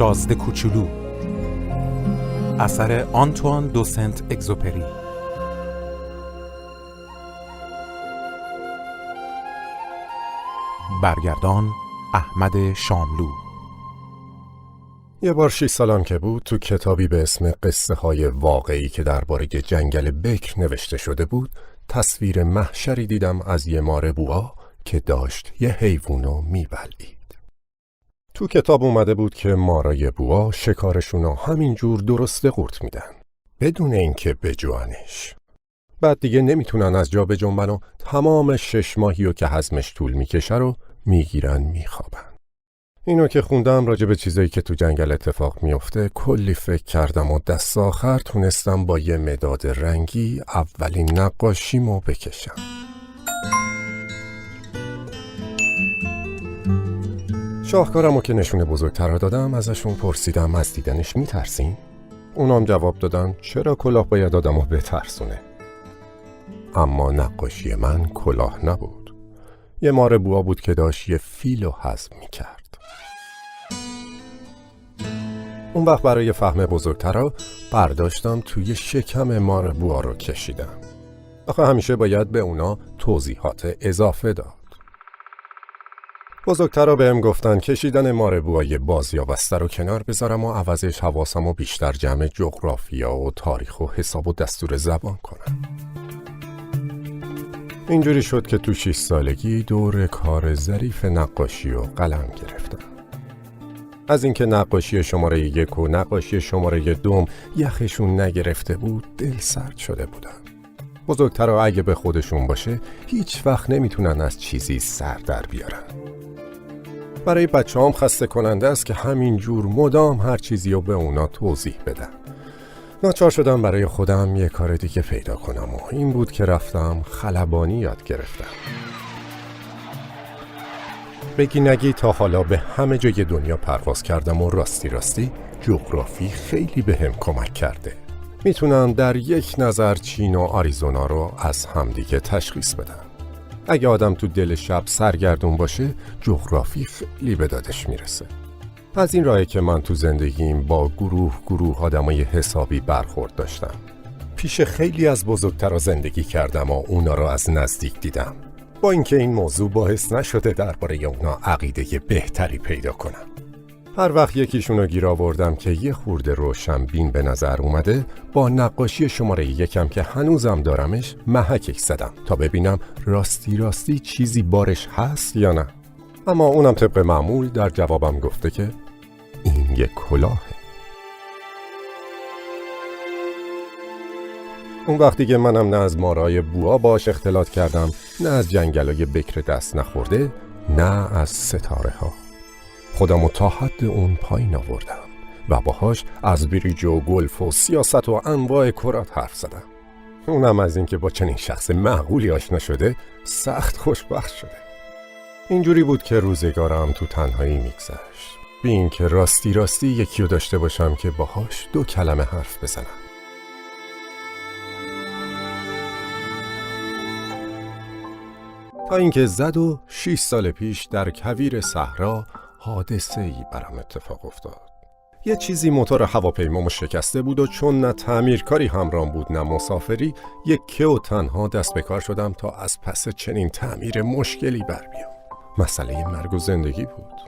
شازده کوچولو، اثر آنتوان دو سنت اگزوپری. برگردان احمد شاملو. یه بار 6 سالم که بود، تو کتابی به اسم قصه های واقعی که درباره جنگل بکر نوشته شده بود، تصویر محشری دیدم از یه مار بوا که داشت یه حیوانو میبلید. تو کتاب اومده بود که مارای بوا شکارشونو همینجور درسته قورت میدن، بدون اینکه بجوانش. بعد دیگه نمیتونن از جا بجنبن و تمام 6 ماهیو که هضمش طول میکشه رو میگیرن میخوابن. اینو که خوندم راجع به چیزایی که تو جنگل اتفاق میفته کلی فکر کردم و دست آخر تونستم با یه مداد رنگی اولین نقاشیمو بکشم. شاهکارمو که نشونه بزرگتر دادم، ازشون پرسیدم از دیدنش میترسین؟ اونام جواب دادن چرا کلاه باید آدمو بترسونه؟ اما نقاشی من کلاه نبود. یه مار بوا بود که داشت یه فیلو هضم میکرد. اون وقت برای فهم بزرگترا برداشتم توی شکم مار بوا رو کشیدم. آخه همیشه باید به اونا توضیحات اضافه داد. بزرگترا بهم گفتن کشیدن مار بوای باز یا بسته رو کنار بذارم و عوضش حواسمو بیشتر جمع جغرافیا و تاریخ و حساب و دستور زبان کنم. اینجوری شد که تو 6 سالگی دور کار ظریف نقاشی و قلم گرفتم. از اینکه نقاشی شماره 1 و نقاشی شماره 2 یخشون نگرفته بود دل سرد شده بودم. بزرگترا اگه به خودشون باشه هیچ وقت نمیتونن از چیزی سر در بیارن. برای بچه‌هام خسته کننده است که همینجور مدام هر چیزی رو به اونا توضیح بدم. ناچار شدم برای خودم یه کار دیگه پیدا کنم و این بود که رفتم خلبانی یاد گرفتم. بگی نگی تا حالا به همه جای دنیا پرواز کردم و راستی جغرافی خیلی بهم کمک کرده. میتونم در یک نظر چین و آریزونا رو از همدیگه تشخیص بدم. اگه آدم تو دل شب سرگردون باشه جغرافی خیلی به دادش میرسه. از این راهه که من تو زندگیم با گروه آدمای حسابی برخورد داشتم. پیش خیلی از بزرگترا زندگی کردم و اونا رو از نزدیک دیدم، با اینکه این موضوع باعث نشده درباره اونا عقیده بهتری پیدا کنم. هر وقت یکیشونو گیر آوردم که یه خورده روشنبین به نظر اومده، با نقاشی شماره 1 که هنوزم دارمش محک زدم تا ببینم راستی چیزی بارش هست یا نه. اما اونم طبق معمول در جوابم گفته که این یه کلاهه. اون وقتی که منم نه از مارای بوا باش اختلاط کردم، نه از جنگلای بکر دست نخورده، نه از ستاره ها. خودمو تا حد اون پایین آوردم و باهاش از بریج و گلف و سیاست و انواع کرات حرف زدم. اونم از این که با چنین شخص معقولی آشنا شده سخت خوشبخت شده. اینجوری بود که روزگارم تو تنهایی میگذشت، بی این که راستی یکیو داشته باشم که باهاش 2 کلمه حرف بزنم. تا اینکه زد و 6 سال پیش در کویر صحرا حادثه‌ای برام اتفاق افتاد. یه چیزی موتور هواپیمامو شکسته بود و چون نه تعمیرکاری همراهم بود نه مسافری، یکه و تنها دست به کار شدم تا از پس چنین تعمیر مشکلی بر بیام. مسئله مرگ و زندگی بود.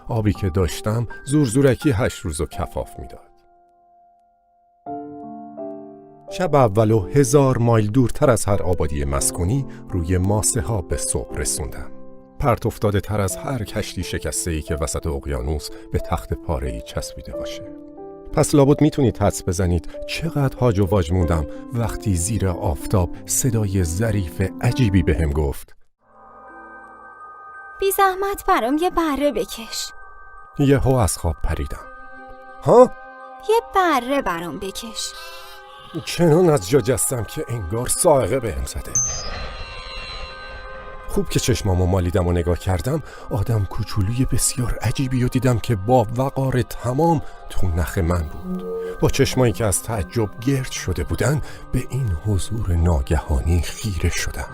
آبی که داشتم زورکی 8 روزو کفاف میداد. شب اولو 1000 مایل دورتر از هر آبادی مسکونی روی ماسه ها به صبح رسوندم. پرت افتاده تر از هر کشتی شکسته‌ای که وسط اقیانوس به تخت پاره‌ای چسبیده باشه. پس لابد میتونید حدس بزنید چقدر هاج و واج موندم وقتی زیر آفتاب صدای ظریف عجیبی بهم گفت: بی زحمت برام یه بره بکش. یهو از خواب پریدم. ها؟ یه بره برام بکش. چنان از جا جستم که انگار صاعقه بهم زده. خوب که چشمامو مالیدم و نگاه کردم، آدم کوچولوی بسیار عجیبی رو دیدم که با وقار تمام تو نخ من بود. با چشمایی که از تعجب گرد شده بودن به این حضور ناگهانی خیره شدم.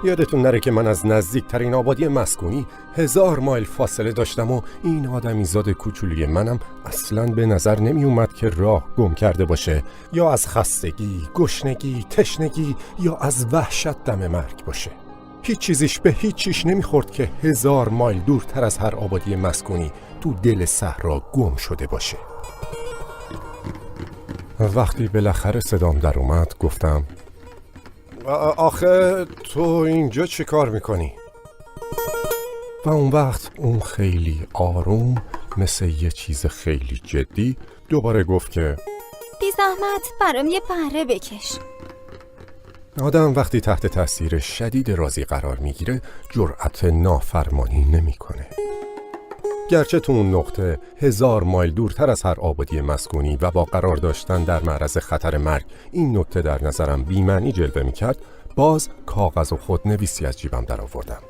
یادتون نره که من از نزدیکترین آبادی مسکونی 1000 مایل فاصله داشتم و این آدمیزاد کوچولوی منم اصلاً به نظر نمی اومد که راه گم کرده باشه یا از خستگی، گشنگی، تشنگی یا از وحشت دم مرگ باشه. هیچ چیزیش به هیچ چیش نمیخورد که 1000 مایل دورتر از هر آبادی مسکونی تو دل صحرا گم شده باشه. وقتی بالاخره صدام در اومد گفتم آخه تو اینجا چی کار میکنی؟ و اون وقت اون خیلی آروم مثل یه چیز خیلی جدی دوباره گفت که بی زحمت برام یه بره بکش. آدم وقتی تحت تاثیر شدید رازی قرار میگیره جرأت نافرمانی نمیکنه. گرچه تو اون نقطه 1000 مایل دورتر از هر آبادی مسکونی و با قرار داشتن در معرض خطر مرگ این نکته در نظرم بی‌معنی جلوه میکرد، باز کاغذ و خودنویسی از جیبم در آوردم.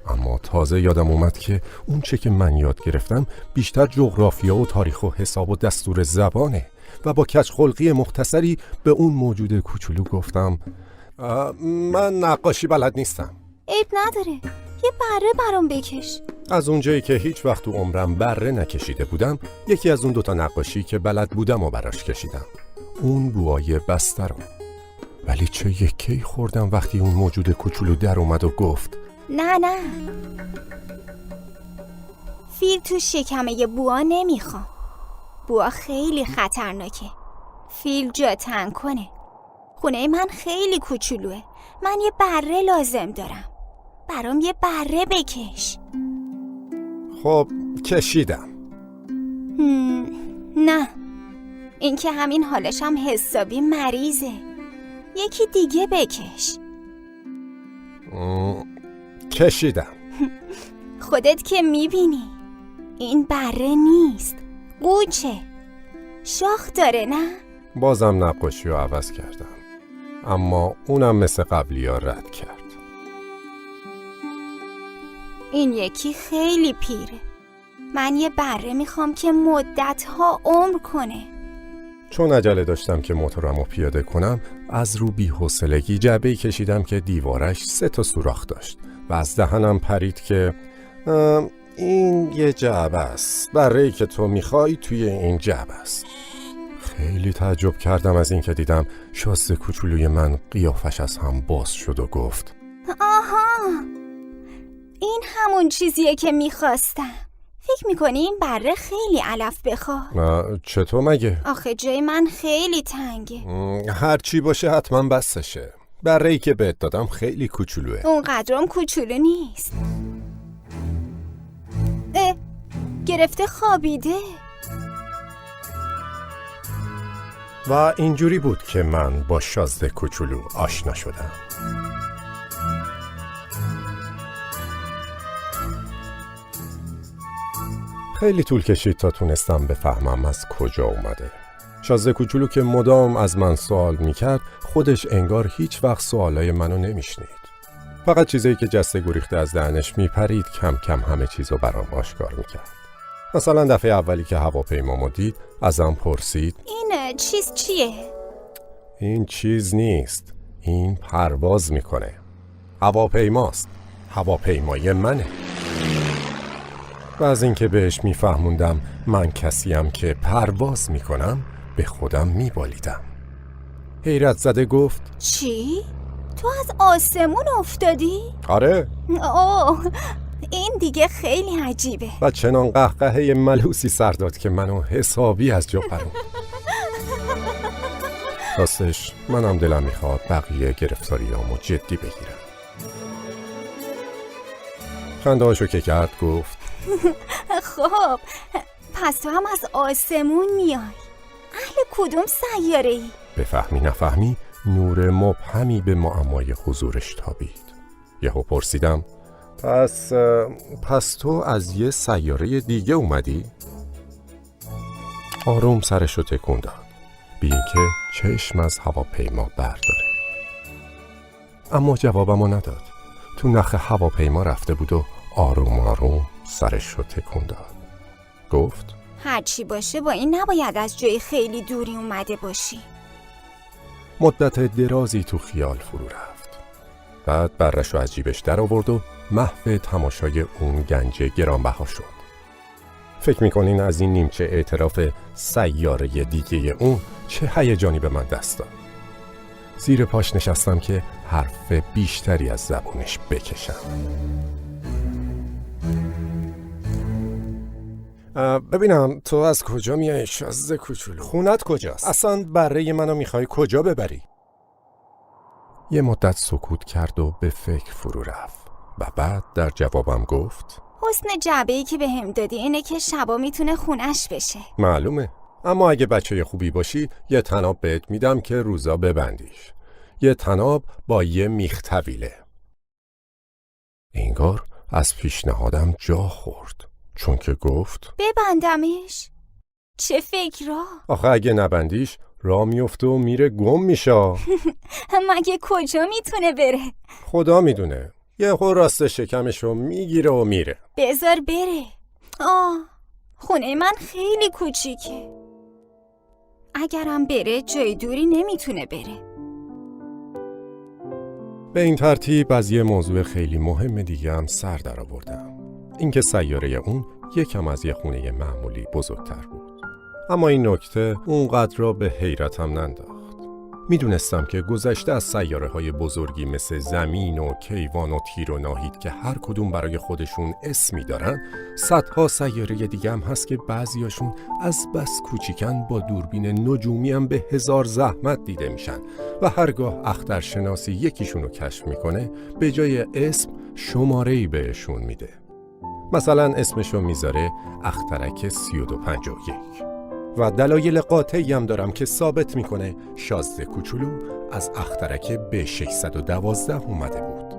اما تازه یادم اومد که اون چه که من یاد گرفتم بیشتر جغرافیا و تاریخ و حساب و دستور زبانه و با کج خلقی مختصری به اون موجود کوچولو گفتم من نقاشی بلد نیستم. عیب نداره، یه بره برام بکش. از اونجایی که هیچ وقت تو عمرم بره نکشیده بودم، یکی از اون دوتا نقاشی که بلد بودم و براش کشیدم، اون بوهای بسته رو. ولی چه یکی خوردم وقتی اون موجود کوچولو در اومد و گفت نه فیل تو شکمه بوا نمیخوام. بوا خیلی خطرناکه. فیل جا تنگ کنه. خونه من خیلی کوچولوه. من یه بره لازم دارم. برام یه بره بکش. خب کشیدم. نه، این که همین حالش هم حسابی مریضه. یکی دیگه بکش. کشیدم. خودت که میبینی این بره نیست، قوچه. شاخ داره نه؟ بازم نقاشی رو عوض کردم، اما اونم مثل قبلی ها رد کرد. این یکی خیلی پیره. من یه بره میخوام که مدتها عمر کنه. چون عجله داشتم که موتورم رو پیاده کنم، از رو بی‌حوصلگی جعبه‌ای کشیدم که دیوارش 3 تا سوراخ داشت و از دهنم پرید که این یه جعبه است. بره‌ای که تو میخوای توی این جعبه است. خیلی تعجب کردم از این که دیدم شازده کوچولوی من قیافش از هم باز شد و گفت آها، این همون چیزیه که میخواستم. فکر میکنی این بره خیلی علف بخواد؟ چطور مگه؟ آخه جای من خیلی تنگه. هر چی باشه حتما بسشه. بره‌ای که بهت دادم خیلی کوچولوه. اونقدرم کوچولو نیست. گرفته خوابیده. و اینجوری بود که من با شازده کوچولو آشنا شدم. خیلی طول کشید تا تونستم بفهمم از کجا اومده. شازده کوچولو که مدام از من سوال میکرد، خودش انگار هیچ وقت سوالای منو نمیشنید. فقط چیزایی که جسته گریخته از دهنش میپرید کم کم همه چیزو برام آشکار میکرد. مثلا دفعه اولی که هواپیمامو دید ازم پرسید این چیز چیه؟ این چیز نیست، این پرواز میکنه. هواپیماست. هواپیمای منه. و از اینکه بهش میفهموندم من کسیم که پرواز میکنم، به خودم میبالیدم. حیرت زده گفت چی؟ تو از آسمون افتادی؟ آره. اوه، این دیگه خیلی عجیبه. و چنان قهقهه ملوسی سر داد که منو حسابی از جا پروند. راستش منم دلم میخواد بقیه گرفتاریامو جدی بگیرم. خنده هاشو که کرد گفت خب پس تو هم از آسمون میای. اهل کدوم سیاره ای؟ بفهمی نفهمی نور مبهمی به معمای حضورش تابید. یهو پرسیدم پس تو از یه سیاره دیگه اومدی؟ آروم سرشو تکون داد، بی اینکه چشم از هواپیما برداره. اما جوابمو نداد. تو نخ هواپیما رفته بود و آروم آروم سرشو تکون داد. گفت هرچی باشه با این نباید از جای خیلی دوری اومده باشی. مدت درازی تو خیال فرو رفت. بعد برش رو از جیبش در آورد و محو تماشای اون گنج گرانبها شد. فکر میکنین از این نیمچه اعتراف سیاره دیگه اون چه هیجانی به من دست داد؟ زیر پاش نشستم که حرف بیشتری از زبونش بکشم. ببینم تو از کجا میای شازده کوچولو؟ خونت کجاست؟ اصلا بره منو میخوای کجا ببری؟ یه مدت سکوت کرد و به فکر فرو رفت و بعد در جوابم گفت حسن جعبه‌ای که بهم دادی اینه که شبا میتونه خونش بشه. معلومه، اما اگه بچه خوبی باشی یه طناب بهت میدم که روزا ببندیش. یه طناب با یه میخ طویله. انگار از پیشنهادم جا خورد، چون که گفت ببندمش؟ چه فکرا؟ آخه اگه نبندیش راه میفته و میره گم میشه. مگه کجا میتونه بره؟ خدا میدونه. یه خور راست شکمشو میگیره و میره. بذار بره. خونه من خیلی کوچیکه. اگرم بره جای دوری نمیتونه بره. به این ترتیب از یه موضوع خیلی مهم دیگه هم سر در آوردم. اینکه سیاره اون یکم از یه خونه معمولی بزرگتر بود. اما این نکته اونقدر را به حیرتم ننداخت. میدونستم که گذشته از سیاره‌های بزرگی مثل زمین و کیوان و تیر و ناهید که هر کدوم برای خودشون اسمی دارن، صدها سیاره دیگه هم هست که بعضیاشون از بس کوچیکن با دوربین نجومی هم به 1000 زحمت دیده میشن و هرگاه اخترشناسی یکیشونو کشف میکنه به جای اسم شماره‌ای بهشون میده. مثلا اسمشو میذاره اخترک 3251 و دلایل قاطعی هم دارم که ثابت میکنه شازده کوچولو از اخترک به 612 اومده بود.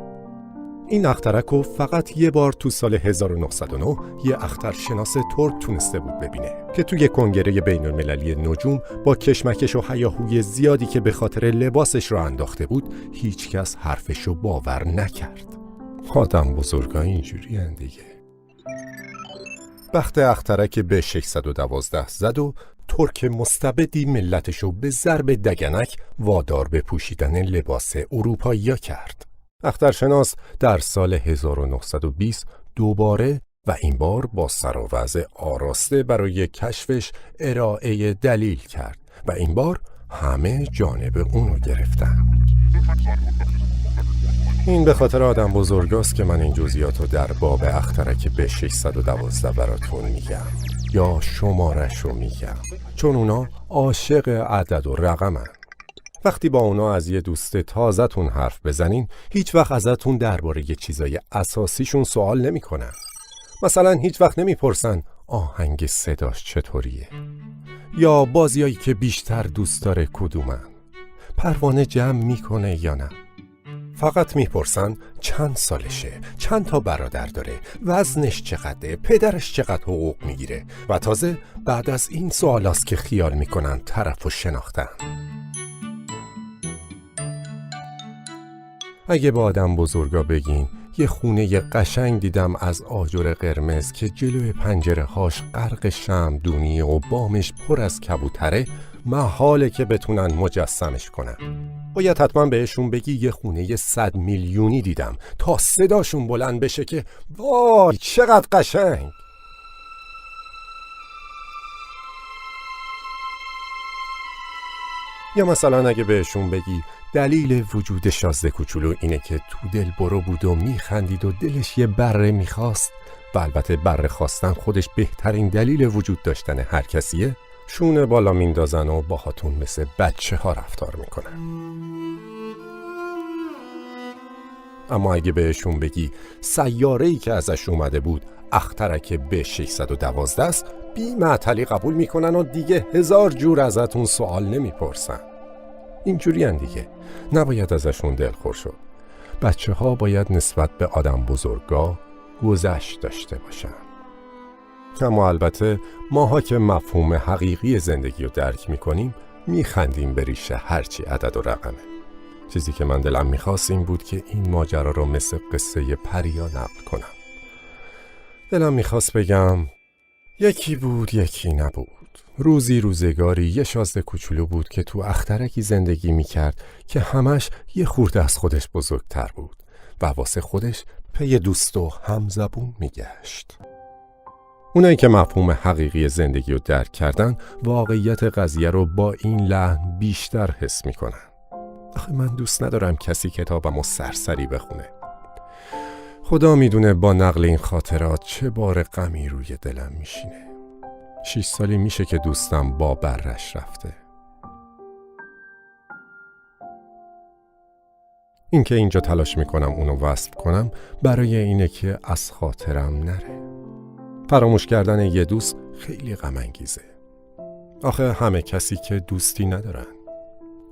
این اخترک رو فقط یه بار تو سال 1909 یه اخترشناس ترک تونسته بود ببینه که توی کنگره بین المللی نجوم با کشمکش و هیاهوی زیادی که به خاطر لباسش رو انداخته بود هیچ کس حرفش رو باور نکرد. آدم بزرگا اینجوری هن دیگه. بخت اخترک به 612 زد و ترک مستبدی ملتشو به ضرب دگنک وادار به پوشیدن لباس اروپایی‌ها کرد. اخترشناس در سال 1920 دوباره و این بار با سر و وضع آراسته برای کشفش ارائه دلیل کرد و این بار همه جانب اونو گرفتن. این به خاطر آدم بزرگاست که من این جزئیاتو در باب اخترک به 612 براتون میگم یا شماره‌شو میگم، چون اونا عاشق عدد و رقمن. وقتی با اونا از یه دوست تازه‌تون حرف بزنین هیچ وقت ازتون درباره یه چیزای اساسیشون سوال نمیکنن. مثلا هیچ وقت نمیپرسن آهنگ صداش چطوریه یا بازیایی که بیشتر دوست داره کدومن، پروانه جمع میکنه یا نه. فقط میپرسن چند سالشه، چند تا برادر داره، وزنش چقدره، پدرش چقدر حقوق میگیره و تازه بعد از این سوالاست که خیال میکنن طرفو شناختن. اگه با آدم بزرگا بگین یه خونه قشنگ دیدم از آجر قرمز که جلوی پنجره هاش غرق شمعدونیه و بامش پر از کبوتره، محاله که بتونن مجسمش کنن. باید حتما بهشون بگی یه خونه 100 میلیونی دیدم تا صداشون بلند بشه که وای چقدر قشنگ. یا مثلا اگه بهشون بگی دلیل وجود شازده کوچولو اینه که تو دل برو بود و میخندید و دلش یه بره میخواست و البته بره خواستن خودش بهترین دلیل وجود داشتن هر کسیه، شونه بالا میندازن و باهاتون مثل بچه ها رفتار میکنن. اما اگه بهشون بگی سیاره‌ای که ازش اومده بود اخترک به 612 است، بی معطلی قبول میکنن و دیگه 1000 جور ازتون سوال نمیپرسن. اینجوری هن دیگه، نباید ازشون دلخور شد. بچه ها باید نسبت به آدم بزرگا گذشت داشته باشن. اما البته ماها که مفهوم حقیقی زندگی رو درک میکنیم میخندیم به ریشه هرچی عدد و رقمه. چیزی که من دلم میخواست این بود که این ماجرا رو مثل قصه پریا نقل کنم. دلم میخواست بگم یکی بود یکی نبود، روزی روزگاری یه شازده کوچولو بود که تو اخترکی زندگی میکرد که همش یه خورده از خودش بزرگتر بود و واسه خودش پی دوست و همزبون میگشت. اونایی که مفهوم حقیقی زندگی رو درک کردن واقعیت قضیه رو با این لحن بیشتر حس میکنن. آخه من دوست ندارم کسی کتابمو سرسری بخونه. خدا میدونه با نقل این خاطرات چه بار غمی روی دلم میشینه. 6 سالی میشه که دوستم با برش رفته. این که اینجا تلاش میکنم اونو وصف کنم برای اینه که از خاطرم نره. فراموش کردن یه دوست خیلی غم انگیزه. آخه همه کسی که دوستی ندارن.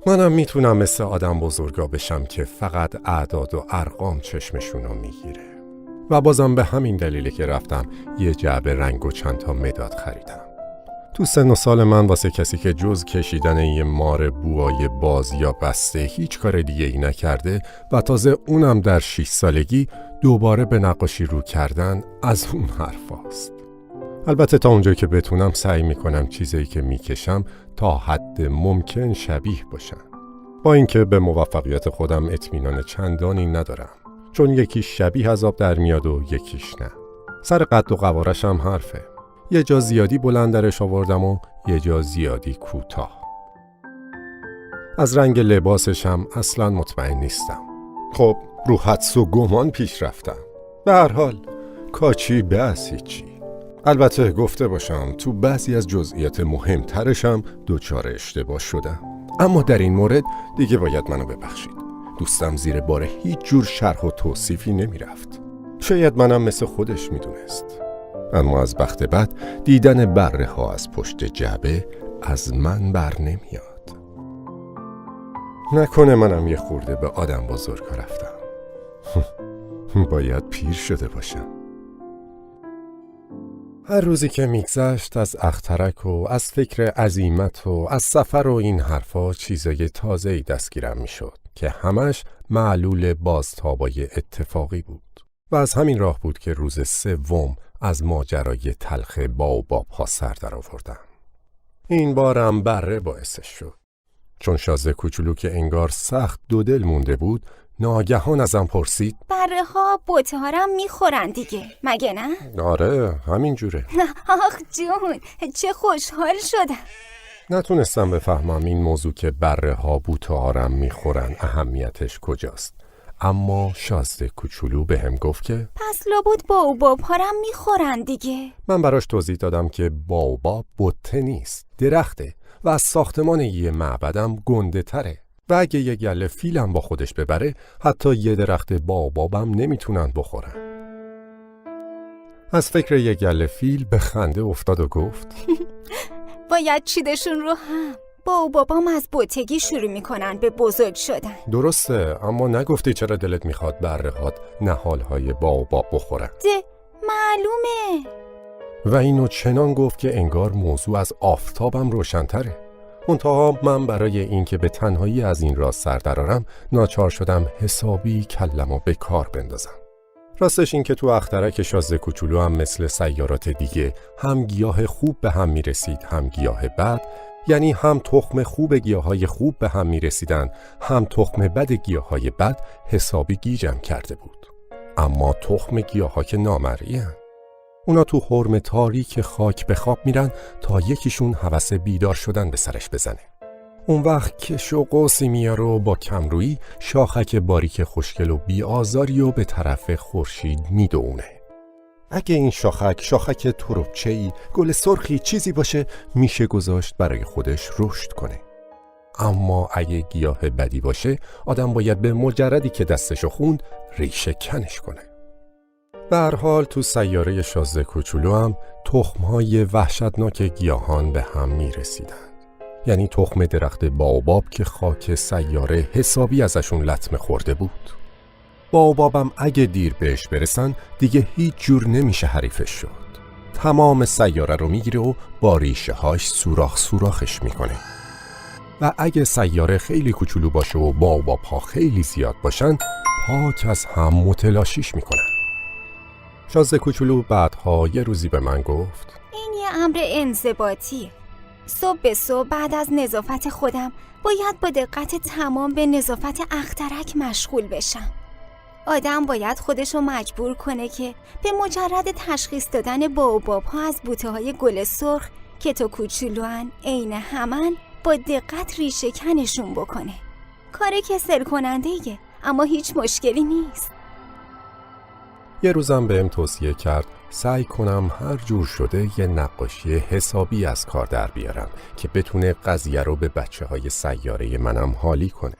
منم میتونم مثل آدم بزرگا بشم که فقط اعداد و ارقام چشمشونو میگیره. و بازم به همین دلیله که رفتم یه جعبه رنگ و چند تا مداد خریدم. تو سن و سال من واسه کسی که جز کشیدن یه مار بوهای باز یا بسته هیچ کار دیگه ای نکرده و تازه اونم در 6 سالگی دوباره به نقاشی رو کردن از اون حرفاست. البته تا اونجایی که بتونم سعی میکنم چیزایی که میکشم تا حد ممکن شبیه باشن. با اینکه به موفقیت خودم اطمینان چندانی ندارم، چون یکیش شبیه از آب در میاد و یکیش نه. سر قد و قوارش هم حرفه. یه جا زیادی بلند درش آوردم و یه جا زیادی کوتاه. از رنگ لباسش هم اصلا مطمئن نیستم. خب رو حدس و گمان پیش رفتم. به هر حال کاچی بس هیچی. البته گفته باشم تو بعضی از جزئیات مهمترشم دچار اشتباه شدم. اما در این مورد دیگه باید منو ببخشید. دوستم زیر بار هیچ جور شرح و توصیفی نمی رفت. شاید منم مثل خودش می دونست. اما از بخت بد دیدن بره ها از پشت جعبه از من بر نمیاد. نکنه منم یه خورده به آدم بزرگا رفتم. باید پیر شده باشم. هر روزی که میگذشت از اخترک و از فکر عزیمت و از سفر و این حرفا چیزای تازه‌ای دستگیرم میشد که همش معلول بازتابای اتفاقی بود. و از همین راه بود که روز 3 از ماجرای تلخ باوباب ها سر در آوردم. این بارم بره باعثش شد. چون شازده کوچولو که انگار سخت دو دل مونده بود ناگهان ازم پرسید بره ها بوته ها رو میخورن دیگه، مگه نه؟ آره همین جوره. آخ جون چه خوشحال شدم. نتونستم بفهمم این موضوع که بره ها بوته ها رو میخورن اهمیتش کجاست. اما شازده کوچولو بهم گفت که پس لابد باوباب ها رو میخورن دیگه. من براش توضیح دادم که باوباب بوته نیست، درخته و از ساختمان یه معبدم گنده تره و اگه یه گله فیلم با خودش ببره حتی یه درخت باوبابم نمیتونن بخورن. از فکر یه گله فیل به خنده افتاد و گفت باید چیدشون رو هم. باوبابام از بوتگی شروع میکنن به بزرگ شدن. درسته، اما نگفتی چرا دلت میخواد برهات نهالهای باوباب بخورن؟ معلومه. و اینو چنان گفت که انگار موضوع از آفتابم روشن‌تره. منتها من برای این که به تنهایی از این راز سر درارم ناچار شدم حسابی کلمو به کار بندازم. راستش این که تو اخترک شازده کوچولو هم مثل سیارات دیگه هم گیاه خوب به هم میرسید هم گیاه بد، یعنی هم تخم خوب گیاهای خوب به هم میرسیدن هم تخم بد گیاهای بد حسابی گیجم کرده بود. اما تخم گیاها که نامرئین. اونا تو حرم تاریک خاک به خواب میرن تا یکیشون هوس بیدار شدن به سرش بزنه. اون وقت کش و قوسی میاره و با کمرویی شاخک باریک خوشگل و بی‌آزاری و به طرف خورشید میدونه. اگه این شاخک تربچه‌ای، گل سرخی چیزی باشه میشه گذاشت برای خودش رشد کنه. اما اگه گیاه بدی باشه آدم باید به مجردی که دستشو خوند ریشه کنش کنه. به هر حال تو سیاره شازده کوچولو هم تخم‌های وحشتناک گیاهان به هم میرسیدن. یعنی تخم درخت باوباب که خاک سیاره حسابی ازشون لطمه خورده بود. باوبابم اگه دیر بهش برسن دیگه هیچ جور نمیشه حریفش شد. تمام سیاره رو میگیره و با ریشه هاش سوراخش میکنه. و اگه سیاره خیلی کوچولو باشه و باوباب ها خیلی زیاد باشن پاک از هم متلاشیش میکنن. شازده کوچولو بعدها یه روزی به من گفت این یه امر انضباطیه. صبح به صبح بعد از نظافت خودم باید با دقت تمام به نظافت اخترک مشغول بشم. آدم باید خودشو مجبور کنه که به مجرد تشخیص دادن باباب‌ها از بوته‌های گل سرخ که تو کوچولوان عین همن با دقت ریشه کنشون بکنه. کار کسل کننده‌ایه اما هیچ مشکلی نیست. یه روزم بهم توصیه کرد سعی کنم هر جور شده یه نقاشی حسابی از کار در بیارم که بتونه قضیه رو به بچه‌های سیاره منم حالی کنه.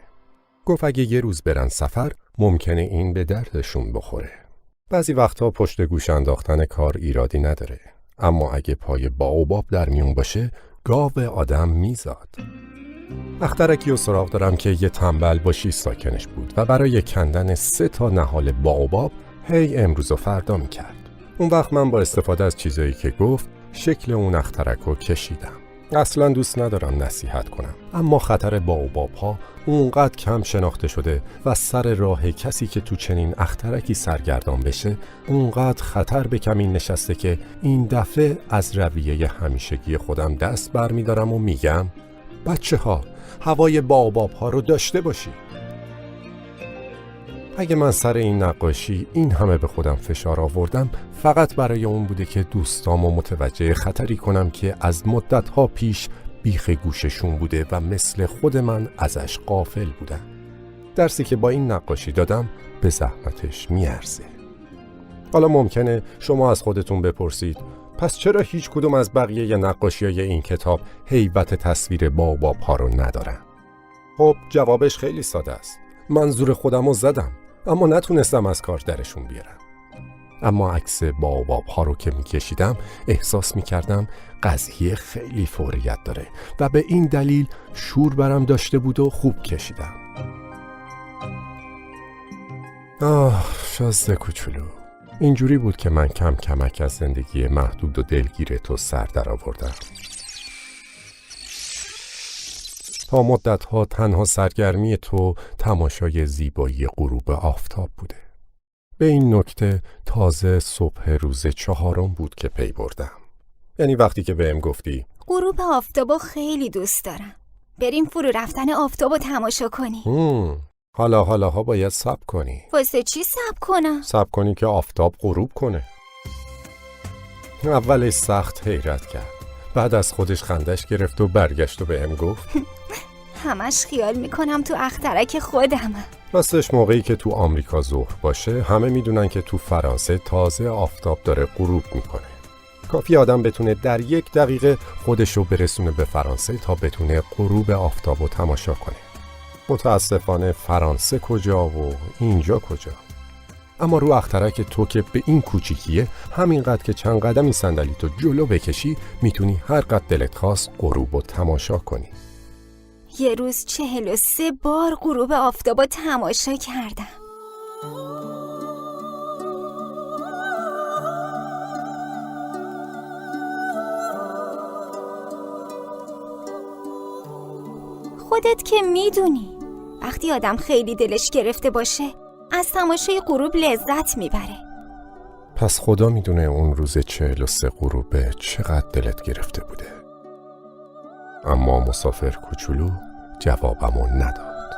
گفت اگه یه روز برن سفر ممکنه این به دردشون بخوره. بعضی وقتا پشت گوش انداختن کار ایرادی نداره، اما اگه پای باب در میون باشه گاو آدم میزاد. اخترکی و سراغ دارم که یه تنبل با 6 ساکنش بود و برای کندن 3 تا نهال باب هی امروز و فردا میکرد. اون وقت من با استفاده از چیزایی که گفت شکل اون اخترک رو کشیدم. اصلا دوست ندارم نصیحت کنم، اما خطر باباب‌ها اونقدر کم شناخته شده و سر راه کسی که تو چنین اخترکی سرگردان بشه اونقدر خطر به کمین نشسته که این دفعه از رویه همیشگی خودم دست برمیدارم و میگم بچه‌ها هوای باباب‌ها رو داشته باشید. اگه من سر این نقاشی این همه به خودم فشار آوردم فقط برای اون بوده که دوستامو متوجه خطری کنم که از مدت‌ها پیش بیخ گوششون بوده و مثل خود من ازش غافل بودن. درسی که با این نقاشی دادم به زحمتش میارزه. حالا ممکنه شما از خودتون بپرسید پس چرا هیچ کدوم از بقیه نقاشی‌های این کتاب هیبت تصویر باباب‌ها رو ندارن؟ خب جوابش خیلی ساده است. منظور خودمو زدم اما نتونستم از کار درشون بیارم. اما عکس باباب‌ها رو که میکشیدم احساس میکردم قضیه خیلی فوریت داره و به این دلیل شور برم داشته بود و خوب کشیدم. شازده کوچولو، اینجوری بود که من کم کمک از زندگی محدود و دلگیر تو سر در آوردم. تا مدت‌ها تنها سرگرمی تو تماشای زیبایی غروب آفتاب بوده. به این نکته تازه صبح روز 4 بود که پی بردم. یعنی وقتی که بهم گفتی غروب آفتابو خیلی دوست دارم. بریم فرو رفتن آفتابو تماشا کنی. حالا باید صبر کنی. واسه چی صبر کنم؟ صبر کنی که آفتاب غروب کنه. اولش سخت حیرت کرد. بعد از خودش خندش گرفت و برگشت و بهم گفت همش خیال میکنم تو اخترک خودمم. راستش موقعی که تو آمریکا ظهر باشه همه میدونن که تو فرانسه تازه آفتاب داره غروب میکنه. کافی آدم بتونه در 1 دقیقه خودشو برسونه به فرانسه تا بتونه غروب آفتابو تماشا کنه. متاسفانه فرانسه کجا و اینجا کجا؟ اما رو اخترک تو که به این کوچیکیه همینقدر که چند قدمی صندلی تو جلو بکشی میتونی هر قدر دلت خواست غروبو تماشا کنی. یه روز 43 بار غروب آفتابو تماشا کردم. خودت که میدونی وقتی آدم خیلی دلش گرفته باشه از تماشای غروب لذت میبره. پس خدا میدونه اون روز 43 غروبه چقدر دلت گرفته بوده. اما مسافر کوچولو جوابمو نداد.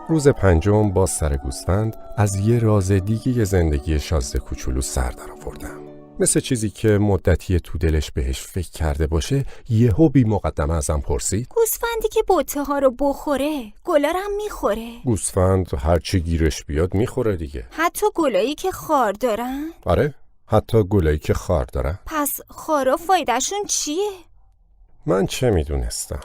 روز 5 با سر گوسفند از یه راز دیگه زندگی شازده کوچولو سر در آوردم. مثل چیزی که مدتی تو دلش بهش فکر کرده باشه یهو بی مقدمه ازم پرسید گوسفندی که بوته ها رو بخوره گلارم میخوره؟ گوسفند هر چی گیرش بیاد میخوره دیگه. حتی گلایی که خار دارن؟ آره، حتی گلایی که خار دارن. پس خارا فایدهشون چیه؟ من چه میدونستم.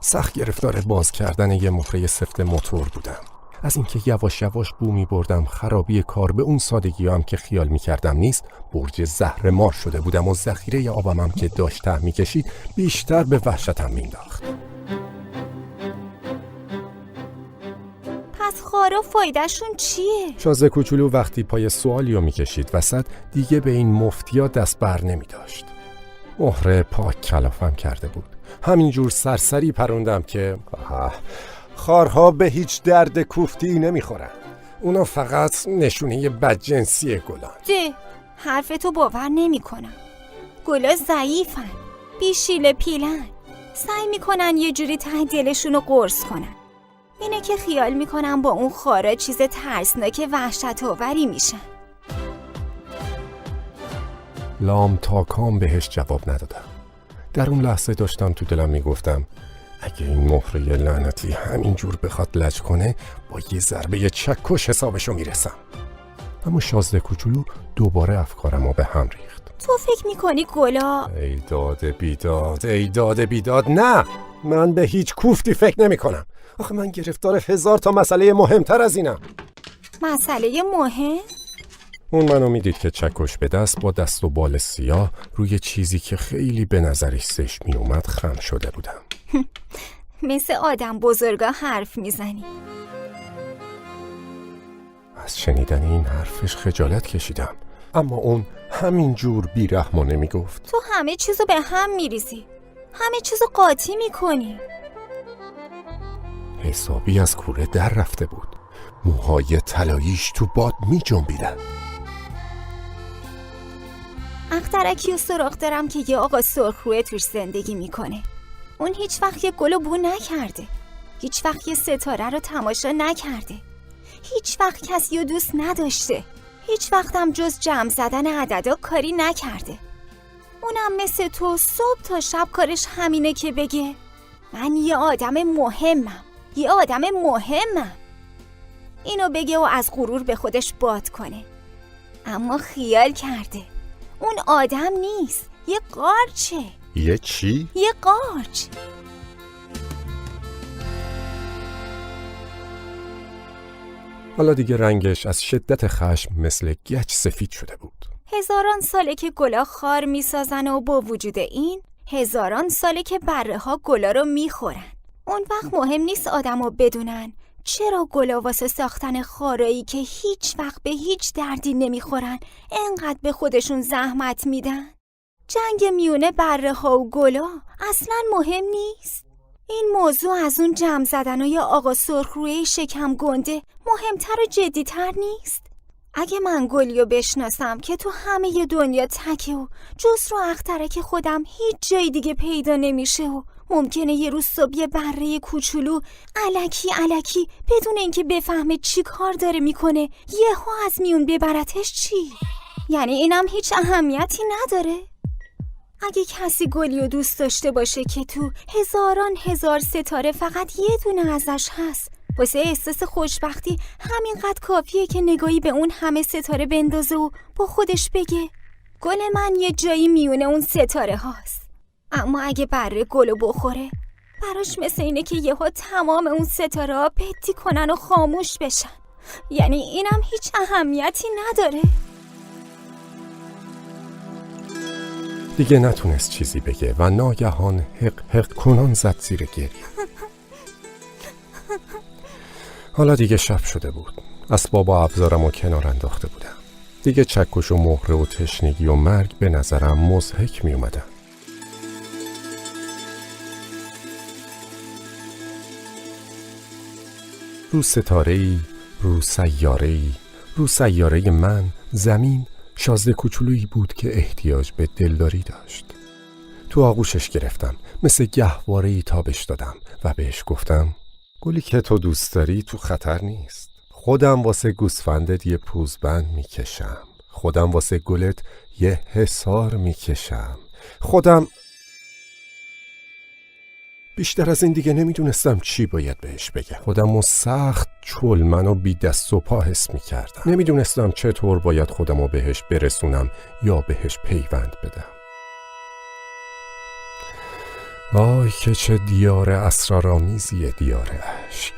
سخت گرفتار باز کردن یه مهره سفت موتور بودم. از اینکه یواش یواش بو می‌بردم خرابی کار به اون سادگی هم که خیال می‌کردم نیست، برج زهر مار شده بودم و ذخیره آبم هم که داشت ته می‌کشید بیشتر به وحشتم مینداخت. پس خارا فایدهشون چیه؟ شازده کوچولو وقتی پای سوالیو می‌کشید وسط دیگه به این مفتیا دست بر نمی‌داشت. مهره پاک کلافم کرده بود. همینجور سرسری پروندم که خارها به هیچ درد کوفتی نمیخورن. اونا فقط نشونه بدجنسی گلان. حرفتو باور نمی کنم. گلا ضعیفن، بیشیل پیلن، سعی میکنن یه جوری ته دلشونو قرص کنن. اینه که خیال میکنم با اون خارا چیز ترسناک وحشت آوری میشن. لام تا کام بهش جواب ندادم. در اون لحظه داشتم تو دلم میگفتم اگه این مهره لعنتی همینجور بخواد لج کنه با یه ضربه چکش حسابشو میرسم. اما شازده کوچولو دوباره افکارمو به هم ریخت. تو فکر میکنی گلا؟ ای داد بیداد، ای داد بیداد. نه، من به هیچ کوفتی فکر نمی کنم. آخه من گرفتار 1000 تا مسئله مهمتر از اینم. مسئله مهم؟ اون منو میدید که چکش به دست با دست و بال سیاه روی چیزی که خیلی به نظرش زشت می اومد خم شده بودم. مثل آدم بزرگا حرف میزنی. از شنیدن این حرفش خجالت کشیدم، اما اون همین جور بیرحمانه میگفت تو همه چیزو به هم میریزی، همه چیزو قاطی میکنی. حسابی از کوره در رفته بود. موهای طلاییش تو باد می جنبیدن. اخترکی و سراغ دارم که یه آقا سرخروه توش زندگی میکنه. اون هیچ وقت یه گلو بو نکرده، هیچ وقت یه ستاره رو تماشا نکرده، هیچ وقت کسی رو دوست نداشته، هیچ وقت هم جز جمع زدن عددا کاری نکرده. اونم مثل تو صبح تا شب کارش همینه که بگه من یه آدم مهمم، یه آدم مهمم. اینو بگه و از غرور به خودش باد کنه. اما خیال کرده اون آدم نیست، یه قارچه. یه چی؟ یه قارچ. حالا دیگه رنگش از شدت خشم مثل گچ سفید شده بود. 1000 ساله که گلا خار میسازن و با وجود این 1000 ساله که بره ها گلا رو میخورن. اون وقت مهم نیست آدمو بدونن چرا گلا واسه ساختن خارایی که هیچ وقت به هیچ دردی نمیخورن انقدر به خودشون زحمت میدن. جنگ میونه بره ها و گلا اصلا مهم نیست. این موضوع از اون جمع زدنای آقا سرخروی شکم گنده مهمتر و جدیتر نیست. اگه من گلیو بشناسم که تو همه دنیا تکه و جز رو اخترک خودم هیچ جای دیگه پیدا نمیشه و ممکنه یه روز صبح یه بره کوچولو الکی بدون اینکه بفهمه چی کار داره میکنه یهو از میون ببرتش، چی؟ یعنی اینم هیچ اهمیتی نداره؟ اگه کسی گلیو دوست داشته باشه که تو 1000 ستاره فقط یه دونه ازش هست، واسه احساس خوشبختی همینقدر کافیه که نگاهی به اون همه ستاره بندازه و با خودش بگه گل من یه جایی میونه اون ستاره هاست. اما اگه بره گلو بخوره براش مثل اینه که یهو تمام اون ستاره ها پتی کنن و خاموش بشن. یعنی اینم هیچ اهمیتی نداره. دیگه نتونست چیزی بگه و ناگهان حق کنان زد زیر گریه. حالا دیگه شب شده بود. اسباب و ابزارمو کنار انداخته بودم. دیگه چکش و مهره و تشنگی و مرگ به نظرم مضحک می اومدن. رو ستاره‌ای، رو سیاره‌ای، رو سیاره من، زمین، شازده کوچولویی بود که احتیاج به دلداری داشت. تو آغوشش گرفتم، مثل گهواره‌ای تابش دادم و بهش گفتم گلی که تو دوست داری تو خطر نیست. خودم واسه گوسفندت یه پوزبند میکشم، خودم واسه گلت یه حصار میکشم، خودم. بیشتر از این دیگه نمیدونستم چی باید بهش بگم. خودمو سخت چلمن و بی دست و پا حس میکردم. نمیدونستم چطور باید خودمو بهش برسونم یا بهش پیوند بدم. وای که چه دیار اسرارآمیزیه دیار اشک.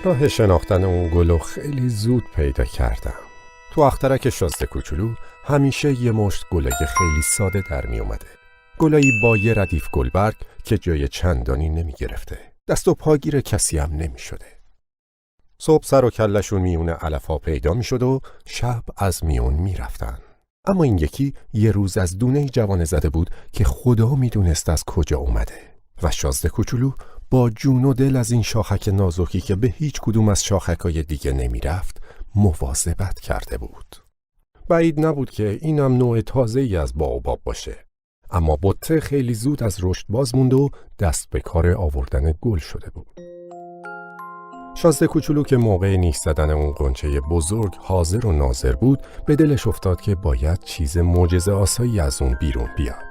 راه شناختن اون گلو خیلی زود پیدا کردم. تو اخترک شازده کوچولو همیشه یه مشت گلای خیلی ساده در می اومده. گلایی با یه ردیف گلبرگ که جای چندانی نمی گرفته. دست و پاگیر کسی هم نمی شده. صبح سر و کلشون میون علفا پیدا می شد و شب از میون می رفتن. اما این یکی یه روز از دونه جوانه زده بود که خدا می دونست از کجا اومده و شازده کوچولو با جون و دل از این شاخک نازکی که به هیچ کدوم از شاخکای دیگه نمی رفت مواظبت کرده بود. بعید نبود که اینم نوع تازه‌ای از بائوباب باشه. اما بته خیلی زود از رشد باز موند و دست به کار آوردن گل شده بود. شازده کوچولو که موقع نیش زدن اون غنچه بزرگ حاضر و ناظر بود، به دلش افتاد که باید چیز معجزه آسایی از اون بیرون بیاد.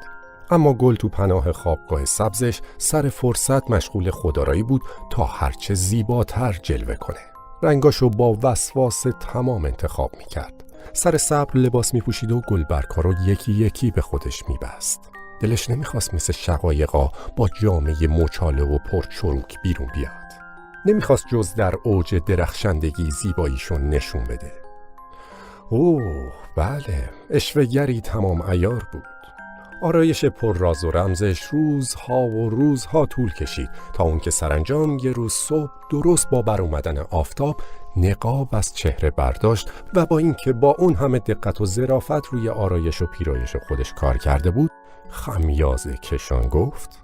اما گل تو پناه خوابگاه سبزش سر فرصت مشغول خودآرایی بود تا هرچه زیباتر جلوه کنه. رنگاشو با وسواس تمام انتخاب میکرد. سر صبر لباس میپوشید و گلبرگ‌ها رو یکی یکی به خودش میبست. دلش نمیخواست مثل شقایقا با جامه مچاله و پرچروک بیرون بیاد. نمیخواست جز در اوج درخشندگی زیباییشون نشون بده. اوه بله، عشوه‌گری تمام عیار بود. آرایش پر راز و رمزش روزها طول کشید تا اون که سرانجام یه روز صبح درست با بر اومدن آفتاب نقاب از چهره برداشت و با اینکه با اون همه دقت و ظرافت روی آرایش و پیرایش خودش کار کرده بود، خمیازه کشان گفت: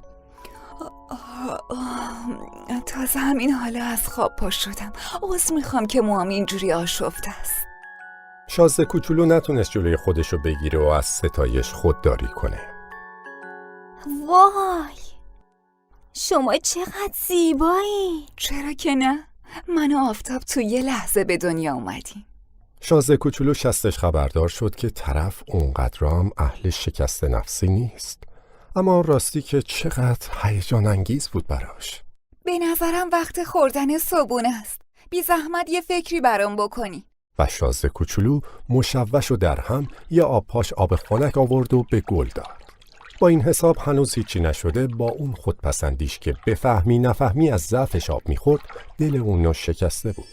تازه همین حالا از خواب پا شدم. عذر میخوام که موام اینجوری آشفته است. شازده کوچولو نتونست جلوی خودشو بگیره و از ستایش خودداری کنه. وای، شما چقدر زیبایی. چرا که نه؟ من و آفتاب تو یه لحظه به دنیا اومدیم. شازده کوچولو شستش خبردار شد که طرف اونقدرام اهل شکست نفسی نیست. اما راستی که چقدر هیجان انگیز بود براش. به نظرم وقت خوردن صبحونه است. بی زحمت یه فکری برام بکنی. و شازده کوچولو مشوش و در هم یه آبپاش آب خنک آورد و به گل داد. با این حساب هنوز هیچی نشده، با اون خودپسندیش که بفهمی نفهمی از ضعفش آب میخورد دل اونو شکسته بود.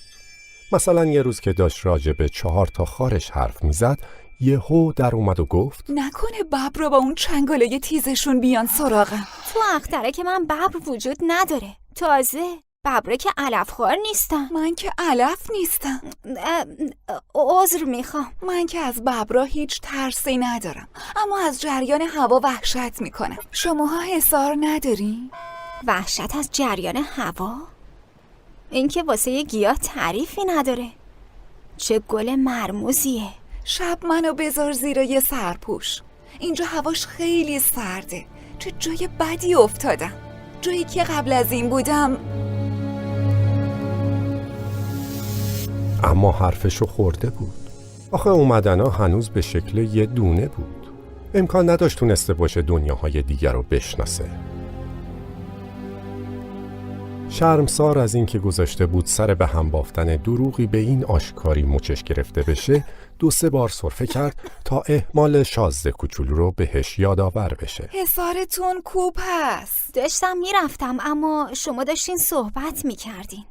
مثلا یه روز که داشت راجع به 4 تا خارش حرف میزد، یهو در اومد و گفت: نکنه ببر رو با اون چنگاله تیزشون بیان سراغم. تو اختره که من ببر وجود نداره. تازه ببره که علفخوار نیستم. من که علف نیستم. عذر میخوام. من که از ببرا هیچ ترسی ندارم، اما از جریان هوا وحشت میکنم. شماها حصار ندارین؟ وحشت از جریان هوا؟ این که واسه یه گیاه تعریفی نداره. چه گل مرموزیه. شب منو بذار زیر یه سرپوش. اینجا هواش خیلی سرده. چه جای بدی افتادم. جایی که قبل از این بودم. اما حرفشو خورده بود. آخه اومدنا هنوز به شکل یه دونه بود. امکان نداشت تونسته باشه دنیاهای دیگر رو بشناسه. شرمسار از این که گذاشته بود سر به هم بافتن دروغی به این آشکاری مچش گرفته بشه، 2-3 بار سرفه کرد تا اهمال شازده کوچولو رو بهش یادآور بشه. حصارتون کو پس؟ داشتم میرفتم اما شما داشتین صحبت میکردین.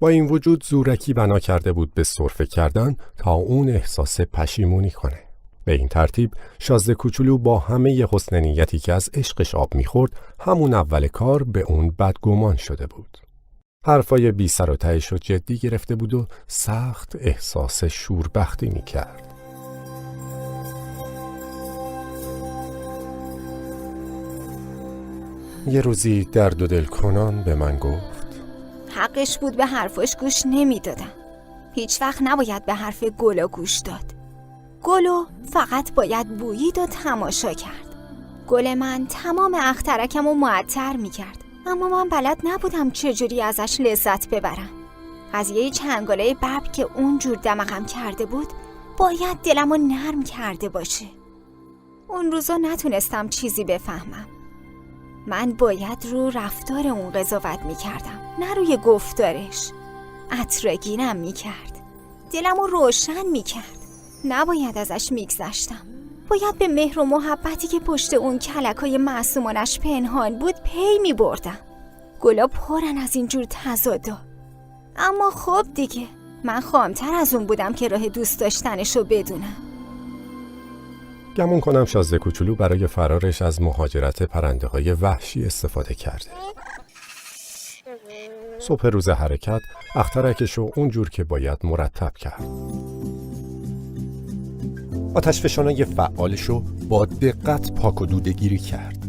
با این وجود زورکی بنا کرده بود به سرفه کردن تا اون احساس پشیمونی کنه. به این ترتیب شازده کوچولو با همه حسن نیتی که از عشقش آب میخورد، همون اول کار به اون بدگمان شده بود. حرفای بی سر و تهش رو جدی گرفته بود و سخت احساس شوربختی میکرد. یه روزی درد و دل کنان به من گفت: حقش بود، به حرفش گوش نمیدادم. هیچ وقت نباید به حرف گلو گوش داد. گلو فقط باید بویید و تماشا کرد. گل من تمام اخترکم رو معطر میکرد، اما من بلد نبودم چجوری ازش لذت ببرم. از یه چنگاله ببر که اونجور دماغم کرده بود باید دلمو نرم کرده باشه. اون روزا نتونستم چیزی بفهمم. من باید رو رفتار اون قضاوت میکردم، نه روی گفتارش. عطرگیرم میکرد، دلمو روشن میکرد. نباید ازش میگذشتم. باید به مهر و محبتی که پشت اون کلکای معصومانش پنهان بود پی میبردم. گلا پرن از اینجور تضادا. اما خب دیگه، من خامتر از اون بودم که راه دوست داشتنشو بدونم. گمون کنم شازده کوچولو برای فرارش از مهاجرت پرنده‌های وحشی استفاده کرده. صبح روز حرکت اخترکشو اونجور که باید مرتب کرد. آتشفشانای فعالشو با دقت پاک و دوده‌گیری کرد.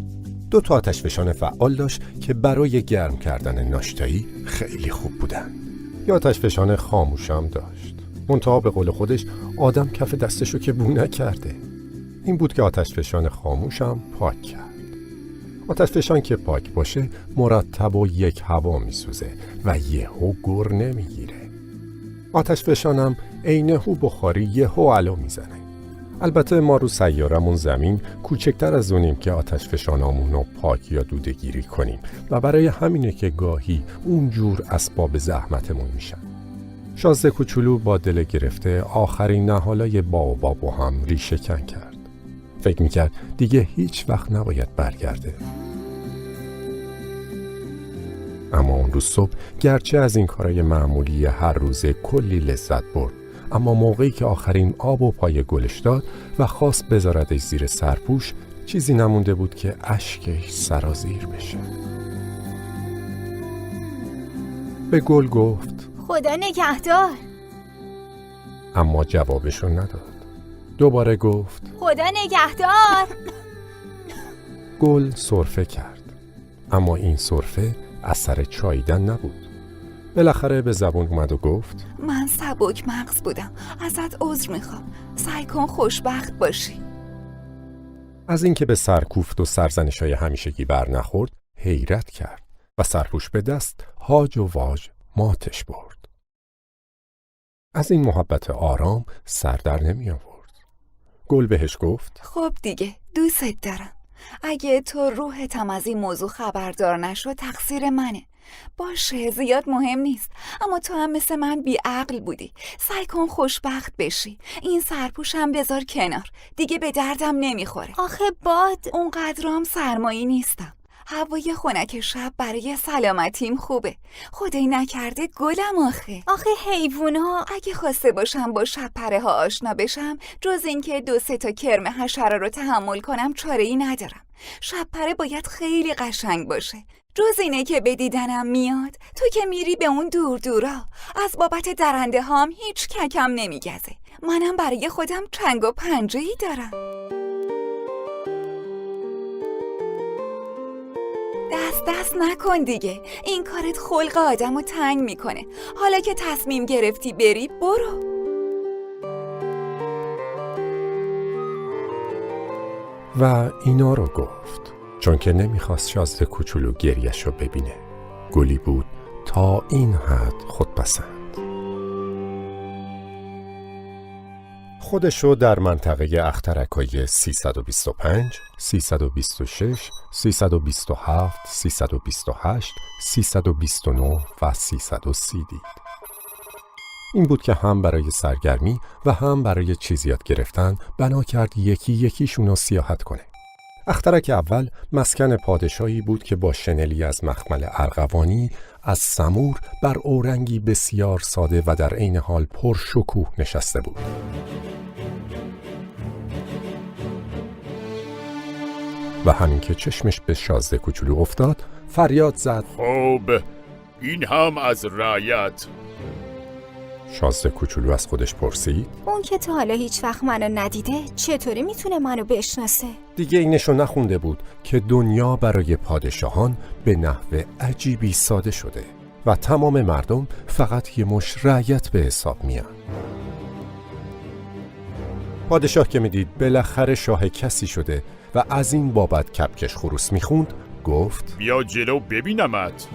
2 تا آتشفشان فعال داشت که برای گرم کردن ناشتایی خیلی خوب بودن. یه آتشفشان خاموشم داشت. منتها به قول خودش آدم کف دستشو که بو نکرده. این بود که آتشفشان خاموشم پاک کرد. آتشفشان که پاک باشه مرتب و یک هوا میسوزه و یهو گر نمیگیره. آتشفشانم عین هو بخاری یهو علو میزنه. البته ما رو سیارمون زمین کوچکتر از اونیم که آتشفشانامون رو پاک یا دوده‌گیری کنیم و برای همینه که گاهی اونجور اسباب زحمتمون میشن. شازده کوچولو با دل گرفته آخرین نهالای بابا هم ریشه کن کرد. فکر میکرد دیگه هیچ وقت نباید برگرده. اما اون روز صبح گرچه از این کارای معمولی هر روزه کلی لذت برد، اما موقعی که آخرین آب و پای گلش داد و خواست بذاردش زیر سرپوش، چیزی نمونده بود که اشکش سرازیر بشه. به گل گفت خدا نگهدار. اما جوابشو نداد. دوباره گفت خدا نگهدار. گل سرفه کرد، اما این سرفه اثر چاییدن نبود. بالاخره به زبون اومد و گفت من سبک مغز بودم، ازت عذر میخوام، سعی کن خوشبخت باشی. از اینکه به سرکوفت و سرزنش‌های همیشگی بر نخورد حیرت کرد و سرپوش به دست هاج و واج ماتش برد. از این محبت آرام سر در نمی آورد. گل بهش گفت خب دیگه دوست دارم. اگه تو روحتم از این موضوع خبردار نشد تقصیر منه. باشه زیاد مهم نیست، اما تو هم مثل من بیعقل بودی. سعی کن خوشبخت بشی. این سرپوشم بذار کنار، دیگه به دردم نمیخوره. آخه باد اونقدرام سرمایی نیستم. هوای خنک شب برای سلامتیم خوبه. خدایی نکرده گلم آخه حیوونا اگه خواسته باشم با شب‌پره ها آشنا بشم، جز اینکه 2-3 تا کرم حشره رو تحمل کنم چاره‌ای ندارم. شب‌پره باید خیلی قشنگ باشه. جز اینه که به دیدنم میاد، تو که میری به اون دورا از بابت درنده هام هیچ ککم نمیگزه. منم برای خودم چنگ و پنجه‌ای دارم. دست نکن دیگه، این کارت خلق آدمو تنگ میکنه. حالا که تصمیم گرفتی بری برو. و اینا رو گفت چون که نمیخواست شازده کوچولو گریه‌شو ببینه. گلی بود تا این حد خودپسند. خودشو در منطقه اخترکای 325، 326، 327، 328، 329 و 330 دید. این بود که هم برای سرگرمی و هم برای چیز یاد گرفتن بنا کرد یکی یکیشونو سیاحت کنه. اخترک اول مسکن پادشاهی بود که با شنلی از مخمل ارغوانی از سمور بر اورنگی بسیار ساده و در عین حال پرشکوه نشسته بود. و همین که چشمش به شازده کوچولو افتاد فریاد زد خب این هم از رعیت. شازده کوچولو از خودش پرسید اون که تا حالا هیچ وقت منو ندیده چطوری میتونه منو بشناسه؟ دیگه اینشو نخونده بود که دنیا برای پادشاهان به نحو عجیبی ساده شده و تمام مردم فقط یه مش رعیت به حساب میان. پادشاه که میدید بالاخره شاه کسی شده و از این بابت کپکش خروس میخوند گفت بیا جلو ببینمت.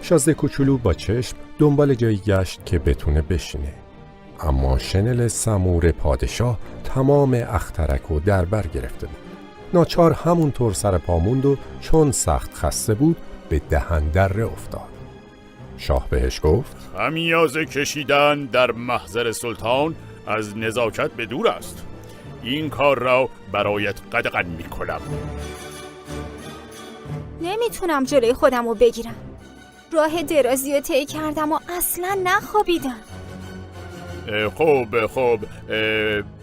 شازده کوچولو با چشم دنبال جایی گشت که بتونه بشینه، اما شنل سمور پادشاه تمام اخترکو در بر گرفته بود. ناچار همونطور سر پا موند و چون سخت خسته بود به دهن دره افتاد. شاه بهش گفت خمیازه کشیدن در محضر سلطان از نزاکت به دور است. این کار را برایت قدغن می کنم. نمیتونم جلوی خودم رو بگیرم. راه درازی رو طی کردم و اصلا نخوابیدم. خب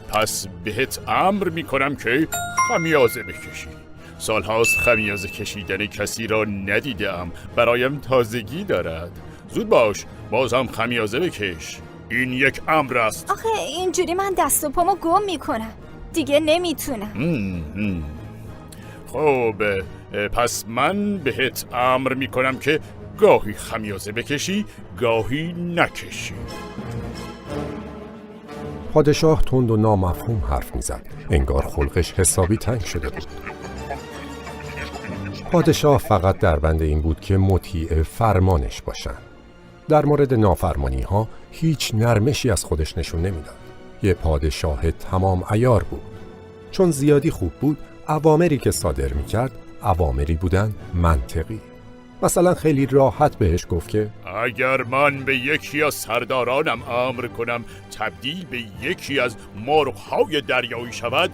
پس بهت امر می کنم که خمیازه بکشی. سالهاست خمیازه کشیدن کسی را ندیدم. برایم تازگی دارد. زود باش، باز هم خمیازه بکش. این یک امر است. آخه اینجوری من دست و پامو گم میکنم. دیگه نمیتونم. خب پس من بهت امر میکنم که گاهی خمیازه بکشی، گاهی نکشی. پادشاه تند و نامفهوم حرف میزد. انگار خلقش حسابی تنگ شده بود. پادشاه فقط در بند این بود که مطیع فرمانش باشن. در مورد نافرمانی ها هیچ نرمشی از خودش نشون نمیداد. یه پادشاه تمام عیار بود. چون زیادی خوب بود، اوامری که صادر میکرد اوامری بودن منطقی. مثلا خیلی راحت بهش گفت که اگر من به یکی از سردارانم امر کنم تبدیل به یکی از مرغ‌های دریایی شود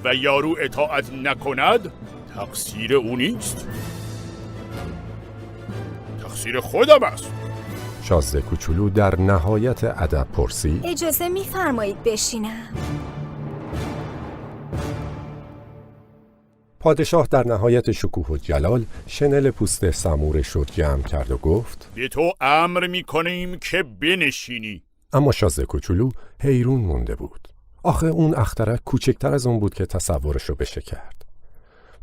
و یارو اطاعت نکند، تقصیر او نیست، تقصیر خودم است. شازده کوچولو در نهایت ادب پرسید اجازه میفرمایید بشینم؟ پادشاه در نهایت شکوه و جلال شنل پوست سمورش رو جمع کرد و گفت به تو امر میکنیم که بنشینی. اما شازده کوچولو حیرون مونده بود. آخه اون اخترک کوچکتر از اون بود که تصورش رو بشه کرد.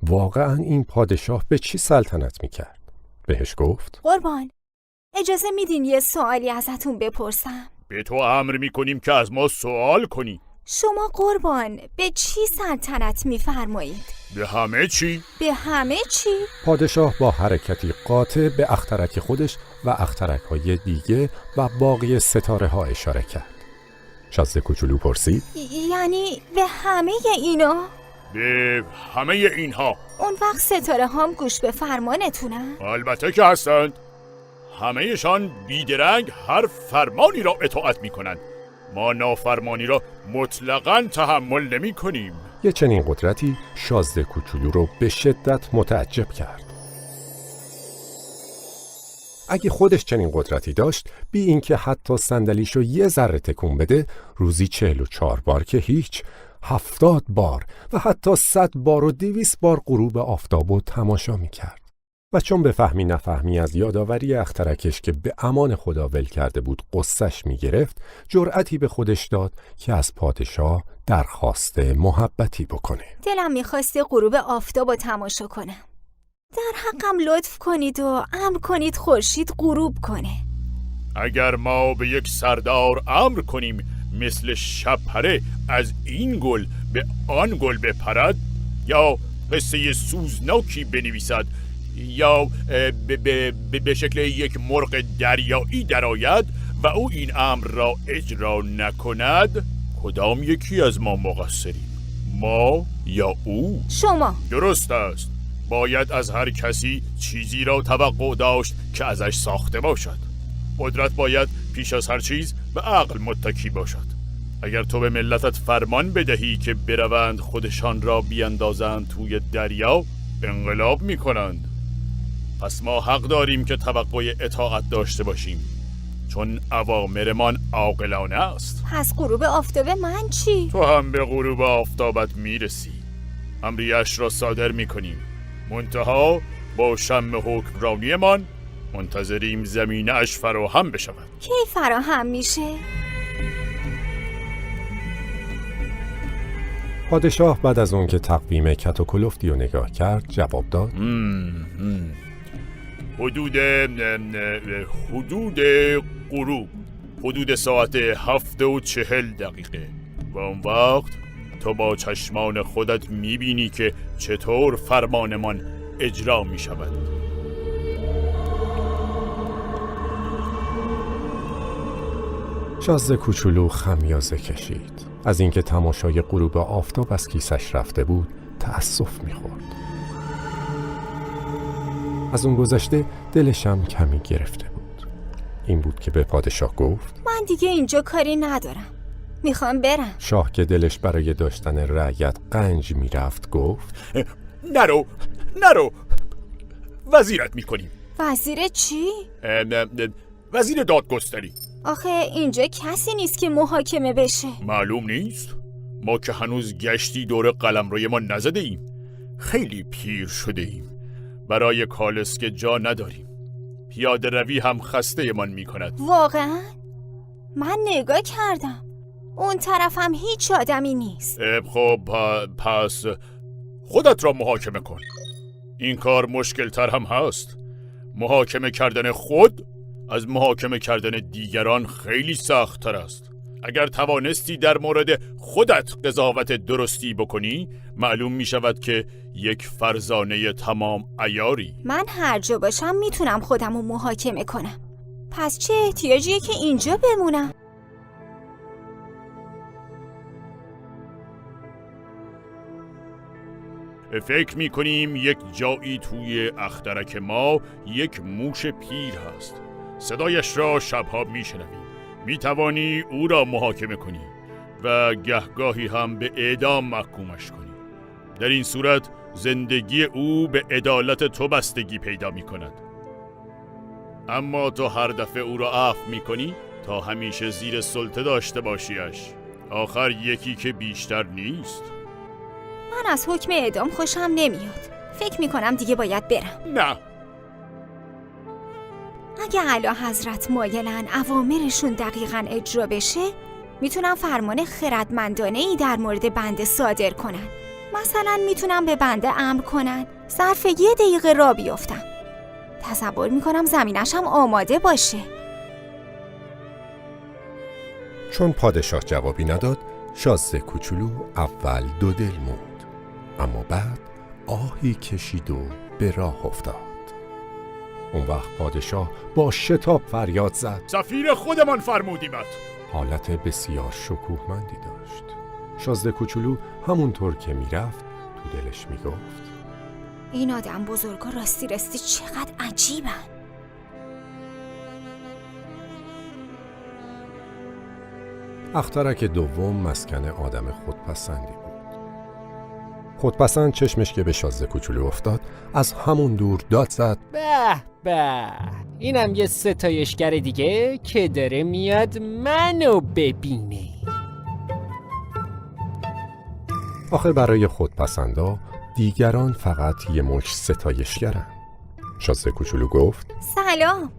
واقعا این پادشاه به چی سلطنت میکرد؟ بهش گفت قربان، اجازه میدین یه سوالی ازتون بپرسم؟ به تو امر میکنیم که از ما سوال کنی. شما قربان به چی سلطنت میفرمایید؟ به همه چی؟ به همه چی؟ پادشاه با حرکتی قاطع به اخترک خودش و اخترک‌های دیگه و باقی ستاره ها اشاره کرد. شازده کوچولو پرسید یعنی به همه اینا؟ به همه اینها. اون وقت ستاره هام گوش به فرمانتونن؟ البته که هستند. همه‌شان بیدرنگ هر فرمانی را اطاعت میکنند. ما نافرمانی را مطلقاً تحمل نمی کنیم. یه چنین قدرتی شازده کوچولو رو به شدت متعجب کرد. اگه خودش چنین قدرتی داشت، بی اینکه حتی صندلیشو یه ذره تکون بده، روزی 44 بار که هیچ، 70 بار و حتی 100 بار و 200 بار غروب آفتاب رو تماشا میکرد. و چون به فهمی نفهمی از یادآوری اخترکش که به امان خدا ول کرده بود قصهش میگرفت، جرأتی به خودش داد که از پادشاه درخواست محبتی بکنه. دلم میخواسته غروب آفتاب رو تماشا کنم. در حقم لطف کنید و امر کنید خورشید غروب کنه. اگر ما به یک سردار امر کنیم مثل شب‌پره از این گل به آن گل بپرد، یا قصه سوزناکی بنویسد، یا به شکل یک مرغ دریایی درآید و او این امر را اجرا نکند، کدام یکی از ما مقصریم؟ ما یا او؟ شما. درست است. باید از هر کسی چیزی را توقع داشت که ازش ساخته باشد. قدرت باید پیش از هر چیز به عقل متکی باشد. اگر تو به ملتت فرمان بدهی که بروند خودشان را بیندازند توی دریا، انقلاب میکنند. پس ما حق داریم که توقع اطاعت داشته باشیم، چون اوامرمان عاقلانه است. پس غروب آفتاب من چی؟ تو هم به غروب آفتابت میرسی. امریش را صادر میکنیم. منتها با شم حکمرانیمان منتظریم زمینه اش فراهم بشود. کی فراهم میشه؟ پادشاه بعد از اون که تقویم کت و کلفتی رو نگاه کرد جواب داد حدود غروب، حدود ساعت 7:40. و اون وقت تو با چشمان خودت میبینی که چطور فرمانمان اجرا میشود. شازده کوچولو خمیازه کشید. از اینکه تماشای غروب آفتاب از کیسش رفته بود تأسف می‌خورد. از اون گذشته دلشم کمی گرفته بود. این بود که به پادشاه گفت من دیگه اینجا کاری ندارم، میخوام برم. شاه که دلش برای داشتن رعیت قنج میرفت گفت نرو وزیرت میکنیم. وزیر چی؟ وزیر دادگستری. آخه اینجا کسی نیست که محاکمه بشه. معلوم نیست؟ ما که هنوز گشتی دور قلمروی ما نزده ایم. خیلی پیر شده ایم. برای کالسکه جا نداریم. پیاده روی هم خسته من می کند. واقعا؟ من نگاه کردم، اون طرفم هیچ آدمی نیست. خب پس خودت را محاکمه کن. این کار مشکل تر هم هست. محاکمه کردن خود از محاکمه کردن دیگران خیلی سخت تر است. اگر توانستی در مورد خودت قضاوت درستی بکنی، معلوم می شود که یک فرزانه تمام عیاری. من هر جا باشم میتونم خودم رو محاکمه کنم. پس چه احتیاجیه که اینجا بمونم؟ فکر می کنیم یک جایی توی اخترک ما یک موش پیر هست. صدایش را شبها می شنویم. می توانی او را محاکمه کنی و گهگاهی هم به اعدام محکومش کنی. در این صورت زندگی او به عدالت تو بستگی پیدا می کند. اما تو هر دفعه او را عفو می کنی تا همیشه زیر سلطه داشته باشیش. آخر یکی که بیشتر نیست. من از حکم اعدام خوشم نمیاد. فکر میکنم دیگه باید برم. نه. اگه اعلی حضرت مایلن اوامرشون دقیقاً اجرا بشه، میتونم فرمان خردمندانه ای در مورد بنده صادر کنن. مثلا میتونم به بنده امر کنن ظرف 1 دقیقه راه بیفتم. تصور میکنم زمینشم آماده باشه. چون پادشاه جوابی نداد، شازده کوچولو اول 2 دل موند، اما بعد آهی کشید و به راه افتاد. اون وقت پادشاه با شتاب فریاد زد: سفیر خودمان فرمودیمت. حالت بسیار شکوهمندی داشت. شازده کوچولو همونطور که میرفت تو دلش میگفت: این آدم بزرگا راستی چقدر عجیبن. اخترک دوم مسکن آدم خودپسندی بود. خودپسند چشمش که به شازده کوچولو افتاد، از همون دور داد زد: به به، اینم یه ستایشگر دیگه که داره میاد منو ببینه. آخه برای خودپسندا دیگران فقط یه مش ستایشگرن. شازده کوچولو گفت: سلام،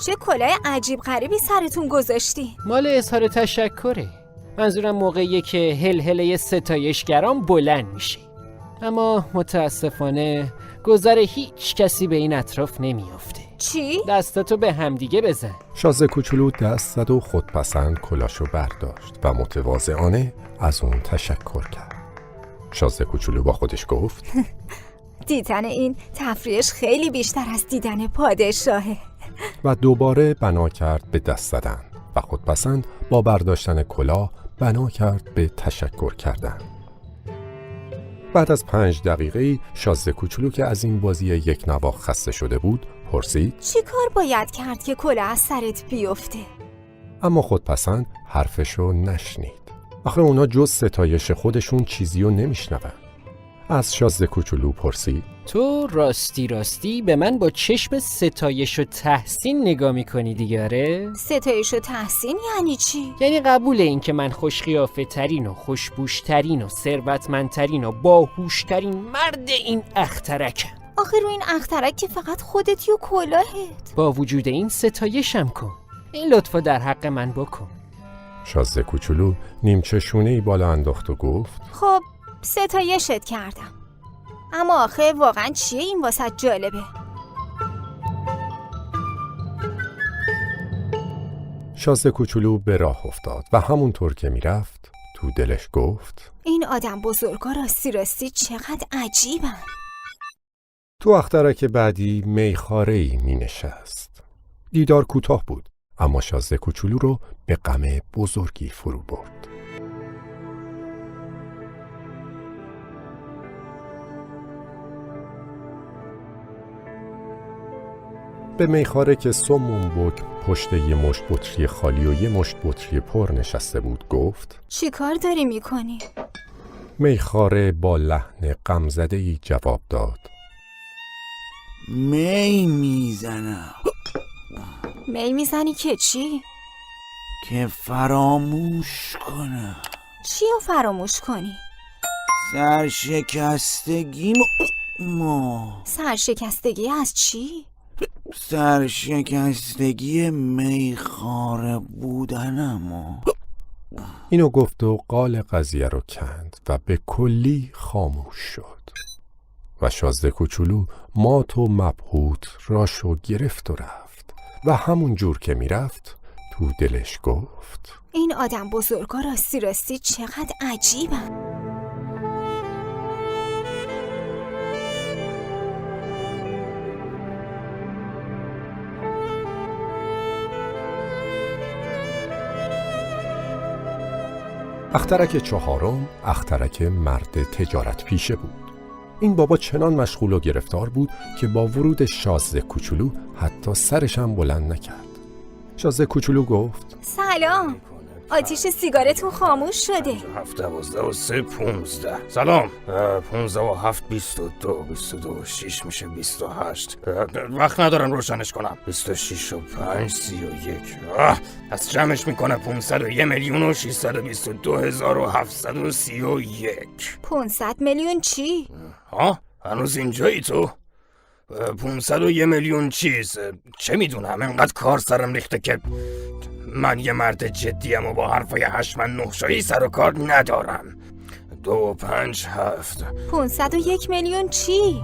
چه کلاه عجیب غریبی سرتون گذاشتی؟ مال اظهار تشکره. منظورم موقعیه که هلهله ستایشگران بلند میشه. اما متاسفانه گذر هیچ کسی به این اطراف نمیافته. چی؟ دستاتو به همدیگه بزن. شازده کوچولو دست زد و خودپسند کلاشو برداشت و متواضعانه از اون تشکر کرد. شازده کوچولو با خودش گفت: دیدن این تفریحش خیلی بیشتر از دیدن پادشاهه. و دوباره بنا کرد به دست زدن و خودپسند با برداشتن کلاه بنا کرد به تشکر کردن. بعد از 5 دقیقه شازده کوچولو که از این بازی یک نواخت خسته شده بود پرسید: چی کار باید کرد که کلاه از سرت بیفته؟ اما خودپسند حرفشو نشنید. آخه اونا جز ستایش خودشون چیزی رو نمیشنون. از شازده کوچولو پرسید: تو راستی به من با چشم ستایش و تحسین نگاه میکنی دیگه؟ ستایش و تحسین یعنی چی؟ یعنی قبول این که من خوشقیافه ترین و خوشبوش-ترین و ثروتمندترین و باهوشترین مرد این اخترکم. آخه رو این اخترک که فقط خودتی و کلاهت. با وجود این ستایشم کن. این لطفا در حق من بکن. شازده کوچولو نیمچه شونه‌ای بالا انداخت و گفت: خب ستایشت کردم، اما آخه واقعا چیه این واسه جالبه؟ شازده کوچولو به راه افتاد و همونطور که میرفت تو دلش گفت: این آدم بزرگا راستی چقدر عجیبن. تو اخترک بعدی میخاره‌ای می نشست. دیدار کوتاه بود، اما شازده کوچولو رو به غم بزرگی فرو برد. به میخاره که سمون بک پشت یه مشت بطری خالی و یه مشت بطری پر نشسته بود گفت: چی کار داری میکنی؟ میخاره با لحن غمزده‌ای جواب داد: می میزنم. می میزنی که چی؟ که فراموش کنم. چی رو فراموش کنی؟ سرشکستگی ما سرشکستگی از چی؟ سرشکستگی میخواره بودنم. اینو گفت و قال قضیه رو کند و به کلی خاموش شد و شازده کوچولو مات و مبهوت راشو گرفت و رفت و همون جور که میرفت تو دلش گفت این آدم بزرگا راستی چقدر عجیبن. اخترک چهارم اخترک مرد تجارت پیشه بود. این بابا چنان مشغول و گرفتار بود که با ورود شازده کوچولو حتی سرش هم بلند نکرد. شازده کوچولو گفت سلام، آتیش سیگارتون خاموش شده. 7 12 و 3 15. سلام. 15 و 7 22 22 6 میشه 28. وقت ندارم روشنش کنم. 26 و 5 31. از جمعش میکنه 501,622,731. 500 میلیون چی؟ هنوز اینجایی تو؟ 501 میلیون چیز. چه میدونم، انقدر کار سرم ریخته که من یه مرد جدیم و با حرفای 8 من 9 شایی سر و کار ندارم. 2 و 5 7. 501 میلیون چی؟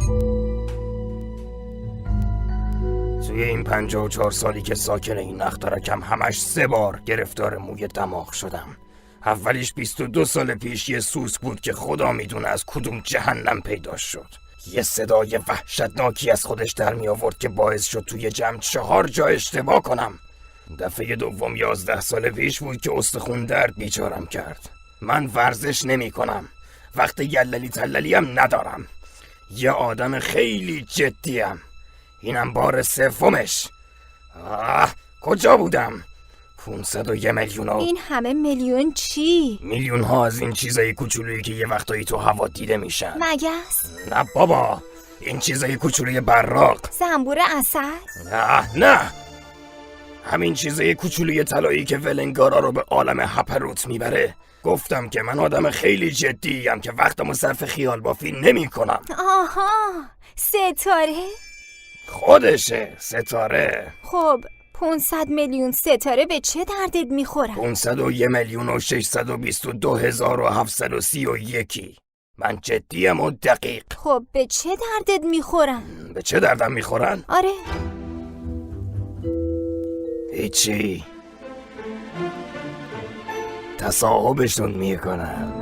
توی این 54 سالی که ساکن این اخترکم همش 3 بار گرفتار موی دماغ شدم. اولیش 22 سال پیش یه سوسک بود که خدا میدونه از کدوم جهنم پیدا شد. یه صدای وحشتناکی از خودش در می آورد که باعث شد توی جمع 4 جا اشتباه کنم. دفعه دوم 11 سال پیش بود که استخون درد بیچارم کرد. من ورزش نمی کنم. وقت یللی تللی هم ندارم. یه آدم خیلی جدیم. اینم بار سومش. کجا بودم؟ 501 میلیون ها. این همه میلیون چی؟ میلیون ها از این چیزای کوچولویی که یه وقتایی تو هوا دیده میشن. مگس؟ نه بابا، این چیزای کوچولوی براق. زنبور عسل؟ نه همین چیزای کوچولوی طلایی که ولنگارا رو به عالم هپروت میبره. گفتم که من آدم خیلی جدیم که وقتمو صرف خیال بافی نمی کنم. آها، ستاره؟ خودشه ستاره. خب 500 میلیون ستاره به چه دردت میخورن؟ 501,622,731. من جدیم و دقیق. خب به چه دردت میخورن؟ به چه دردم میخورن؟ آره. هیچی. تصاحبشون میکنن.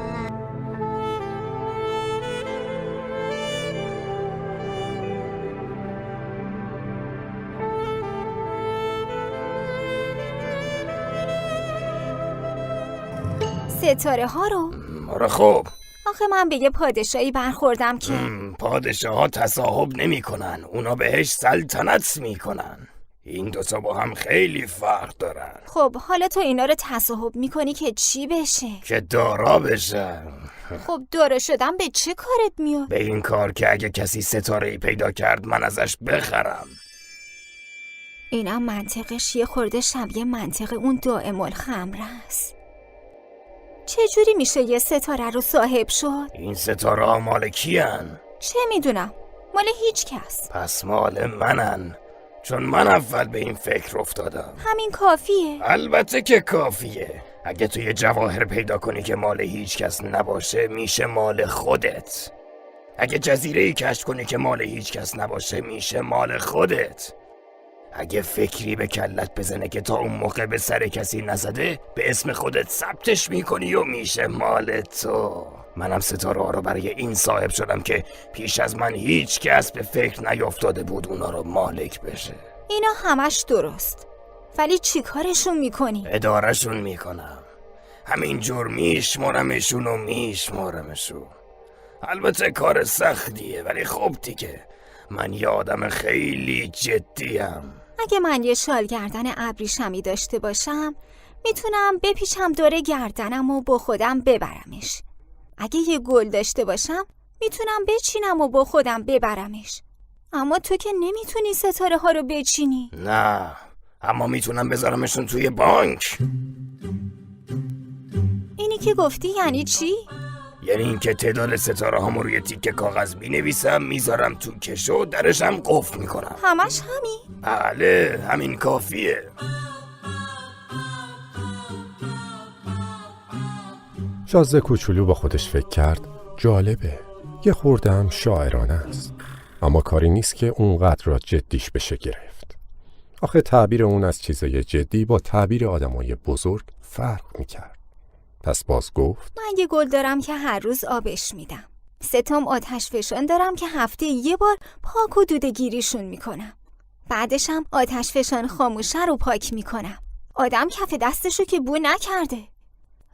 ستاره ها رو؟ آره خب. آخه من به یه پادشاهی برخوردم که پادشاه ها تصاحب نمی کنن. اونا بهش سلطنت میکنن. این دوتا با هم خیلی فرق دارن. خب حالا تو اینا رو تصاحب میکنی که چی بشه؟ که دارا بشن. خب دارا شدن به چه کارت میاد؟ به این کار که اگه کسی ستاره‌ای پیدا کرد من ازش بخرم. اینم منطقش یه خورده شبیه منطق اون دائم الخمر است. چجوری میشه یه ستاره رو صاحب شد؟ این ستاره ها مال کیان؟ چه میدونم، مال هیچ کس. پس مال منن، چون من اول به این فکر افتادم. همین کافیه؟ البته که کافیه. اگه توی جواهر پیدا کنی که مال هیچ کس نباشه میشه مال خودت. اگه جزیره‌ای کشف کنی که مال هیچ کس نباشه میشه مال خودت. اگه فکری به کلت بزنه که تا اون موقع به سر کسی نزده به اسم خودت ثبتش میکنی و میشه مال تو. منم ستاره ها رو برای این صاحب شدم که پیش از من هیچ کس به فکر نیافتاده بود اونا رو مالک بشه. اینا همش درست، ولی چی کارشون میکنی؟ ادارهشون میکنم. همینجور میشمارمشون و میشمارمشون. البته کار سختیه ولی خب دیگه من یه آدم خیلی جدیم. اگه من یه شال گردن ابریشمی داشته باشم میتونم بپیچم دور گردنم و با خودم ببرمش. اگه یه گل داشته باشم میتونم بچینم و با خودم ببرمش. اما تو که نمیتونی ستاره ها رو بچینی. نه، اما میتونم بذارمشون توی بانک. اینی که گفتی یعنی چی؟ یعنی اینکه تعداد ستاره هامو روی تیکه کاغذ مینویسم، میذارم تو کشو و درشم قفل میکنم. همش همین؟ بله، همین کافیه. شازده کوچولو با خودش فکر کرد جالبه، یه خورده هم شاعرانه است، اما کاری نیست که اونقدر را جدیش بشه گرفت. آخه تعبیر اون از چیزای جدی با تعبیر آدمای بزرگ فرق میکرد. پس باز گفت من یه گل دارم که هر روز آبش میدم. 3 تام آتش فشان دارم که هفته یه بار پاک و دوده‌گیریشون میکنم. بعدش هم آتش فشان خاموشه رو پاک میکنم. آدم کف دستشو که بو نکرده.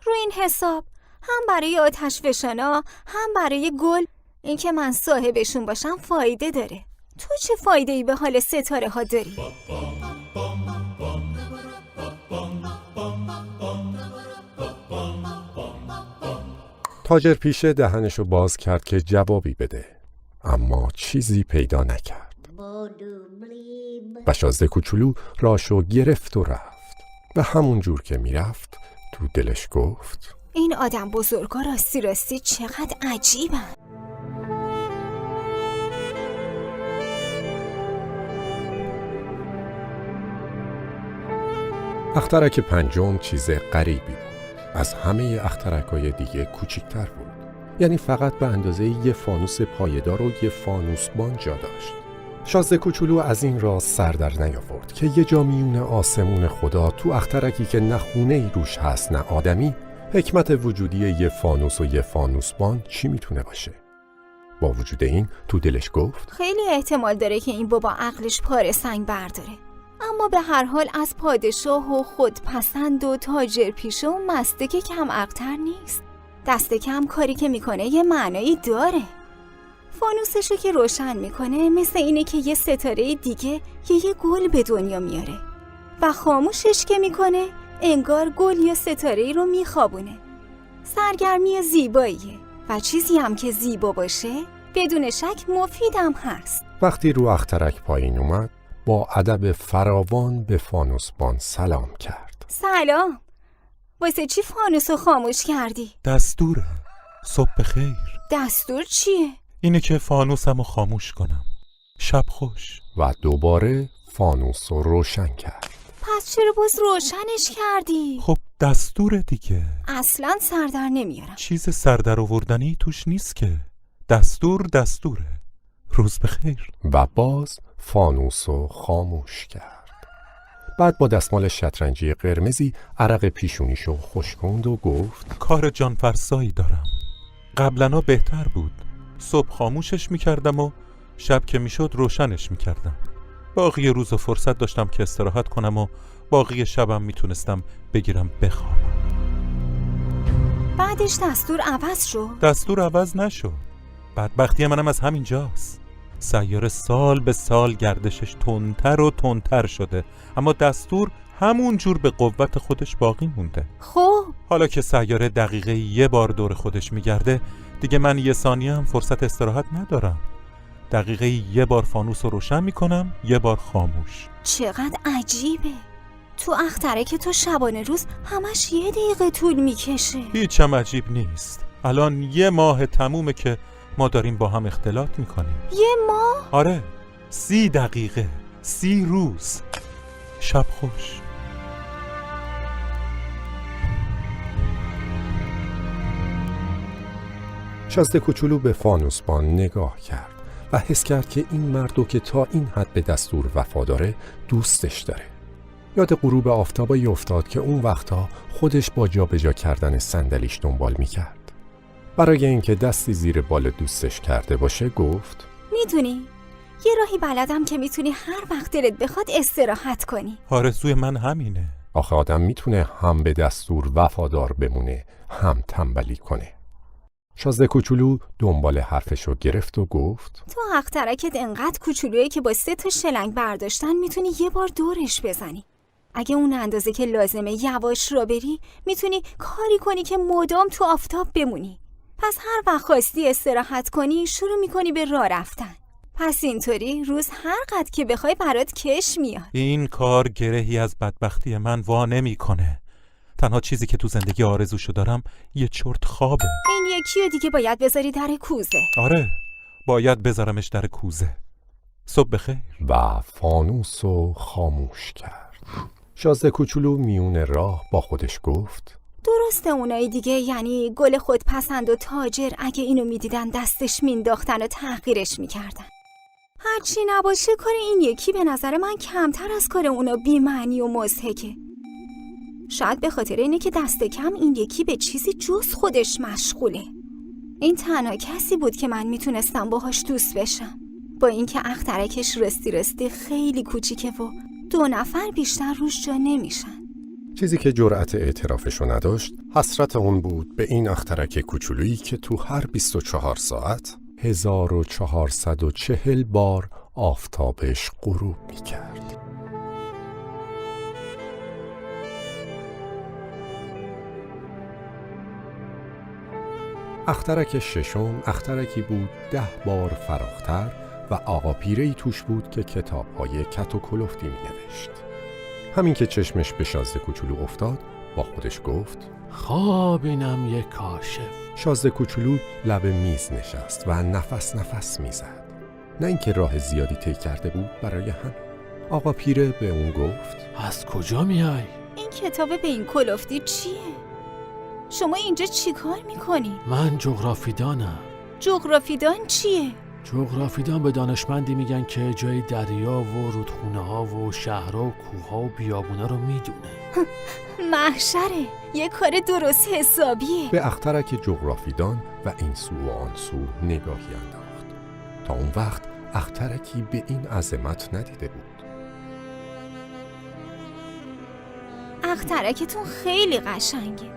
رو این حساب هم برای آتش فشانا هم برای گل این که من صاحبشون باشم فایده داره. تو چه فایده‌ای به حال ستاره ها داری؟ تاجر پیشه دهنشو باز کرد که جوابی بده، اما چیزی پیدا نکرد. و شازده کوچولو راشو گرفت و رفت و همون جور که میرفت تو دلش گفت این آدم بزرگا راستی چقدر عجیبن. اخترک پنجم چیز غریبی بود. از همه اخترک‌های دیگه کوچیک‌تر بود. یعنی فقط به اندازه یه فانوس پایدار و یه فانوسبان جا داشت. شازده کوچولو از این راز سر در نیاورد که یه جا میون آسمون خدا تو اخترکی که نه خونه‌ای روش هست نه آدمی، حکمت وجودی یه فانوس و یه فانوسبان چی میتونه باشه؟ با وجود این تو دلش گفت خیلی احتمال داره که این بابا عقلش پاره سنگ برداره، اما به هر حال از پادشاه و خودپسند و تاجر پیشه و مسته که کم عقل‌تر نیست. دست کم کاری که میکنه یه معنایی داره. فانوسشو که روشن میکنه مثل اینه که یه ستاره دیگه یه گل به دنیا میاره و خاموشش که میکنه انگار گل یا ستاره‌ای رو میخوابونه. سرگرمی زیباییه و چیزی هم که زیبا باشه بدون شک مفیدم هست. وقتی رو اخترک پایین اومد با ادب فراوان به فانوسبان سلام کرد. سلام. واسه چی فانوسو خاموش کردی؟ دستوره. صبح بخیر. دستور چیه؟ اینه که فانوسمو خاموش کنم. شب خوش. و دوباره فانوس رو روشن کرد. پس چرا باز روشنش کردی؟ خب دستوره دیگه. اصلا سردر نمیارم. چیز سردر آوردنی توش نیست که. دستوره. روز بخیر. و باز فانوس رو خاموش کرد. بعد با دستمال شطرنجی قرمزی عرق پیشونیشو خشکوند و گفت کار جانفرسایی دارم. قبلنا بهتر بود. صبح خاموشش میکردم و شب که میشد روشنش میکردم. باقی روز و فرصت داشتم که استراحت کنم و باقی شبم میتونستم بگیرم بخوابم. بعدش دستور عوض شد؟ دستور عوض نشد. بدبختی منم از همین جاست. سیاره سال به سال گردشش تندتر و تندتر شده، اما دستور همون جور به قوت خودش باقی مونده. خب حالا که سیاره دقیقه یه بار دور خودش میگرده، دیگه من یه ثانیه هم فرصت استراحت ندارم. دقیقه یه بار فانوس رو روشن میکنم، یه بار خاموش. چقدر عجیبه. تو اخترک تو شبانه روز همش 1 دقیقه طول میکشه. هیچم عجیب نیست. الان 1 ماه تمومه که ما داریم با هم اختلاط میکنیم. 1 ماه؟ آره، 30 دقیقه، 30 روز. شب خوش. شازده کوچولو به فانوسبان نگاه کرد و حس کرد که این مردو که تا این حد به دستور وفاداره دوستش داره. یاد غروب آفتابی افتاد که اون وقتا خودش با جابجا کردن صندلیش دنبال میکرد. برای اینکه دستی زیر بال دوستش کرده باشه گفت میدونی یه راهی بلدم که میتونی هر وقت دلت بخواد استراحت کنی. آرزوی من همینه. آخه آدم میتونه هم به دستور وفادار بمونه هم تنبلی کنه. شازده کوچولو دنبال حرفشو گرفت و گفت تو اخترکت انقدر کوچولویه که با 3 تا شلنگ برداشتن میتونی یه بار دورش بزنی. اگه اون اندازه که لازمه یواش را بری میتونی کاری کنی که مدام تو آفتاب بمونی. پس هر وقت خواستی استراحت کنی شروع میکنی به راه رفتن. پس اینطوری روز هر قد که بخوای برات کش میاد. این کار گرهی از بدبختی من وا نمیکنه. تنها چیزی که تو زندگی آرزوشو دارم یه چرت خوابه. این یکی رو دیگه باید بذاری در کوزه. آره، باید بذارمش در کوزه. صبح بخیر. و فانوسو خاموش کرد. شازده کوچولو میون راه با خودش گفت: درسته اونای دیگه، یعنی گل خودپسند و تاجر، اگه اینو میدیدن دستش مینداختن و تحقیرش میکردن. هرچی نباشه کار این یکی به نظر من کمتر از کار اونا بی‌معنی و مضحکه. شاید به خاطر اینه که دست کم این یکی به چیزی جز خودش مشغوله. این تنها کسی بود که من میتونستم باهاش دوست بشم، با اینکه اخترکش رستی خیلی کوچیکه و 2 نفر بیشتر روش جا نمیشن. چیزی که جرأت اعترافشو نداشت حسرت اون بود به این اخترک کوچولویی که تو هر 24 ساعت 1440 بار آفتابش غروب میکرد. اخترک ششم اخترکی بود 10 بار فراختر و آقا پیره‌ای توش بود که کتاب‌های کت و کلفتی می‌نوشت. همین که چشمش به شازده کوچولو افتاد با خودش گفت: خواب اینم یک کاشف. شازده کوچولو لب میز نشست و نفس میزد. نه اینکه راه زیادی طی کرده بود، برای هم. آقا پیره به اون گفت: از کجا میای؟ این کتاب به این کلفتی چیه؟ شما اینجا چی کار میکنی؟ من جغرافیدانم. جغرافیدان چیه؟ جغرافیدان به دانشمندی میگن که جای دریا و رودخونه ها و شهرها و کوه ها و بیابونا رو میدونه. محشره، یه کار درست حسابیه. به اخترک جغرافیدان و این سو و آن سو نگاهی انداخت. تا اون وقت اخترکی به این عظمت ندیده بود. اخترکتون خیلی قشنگه.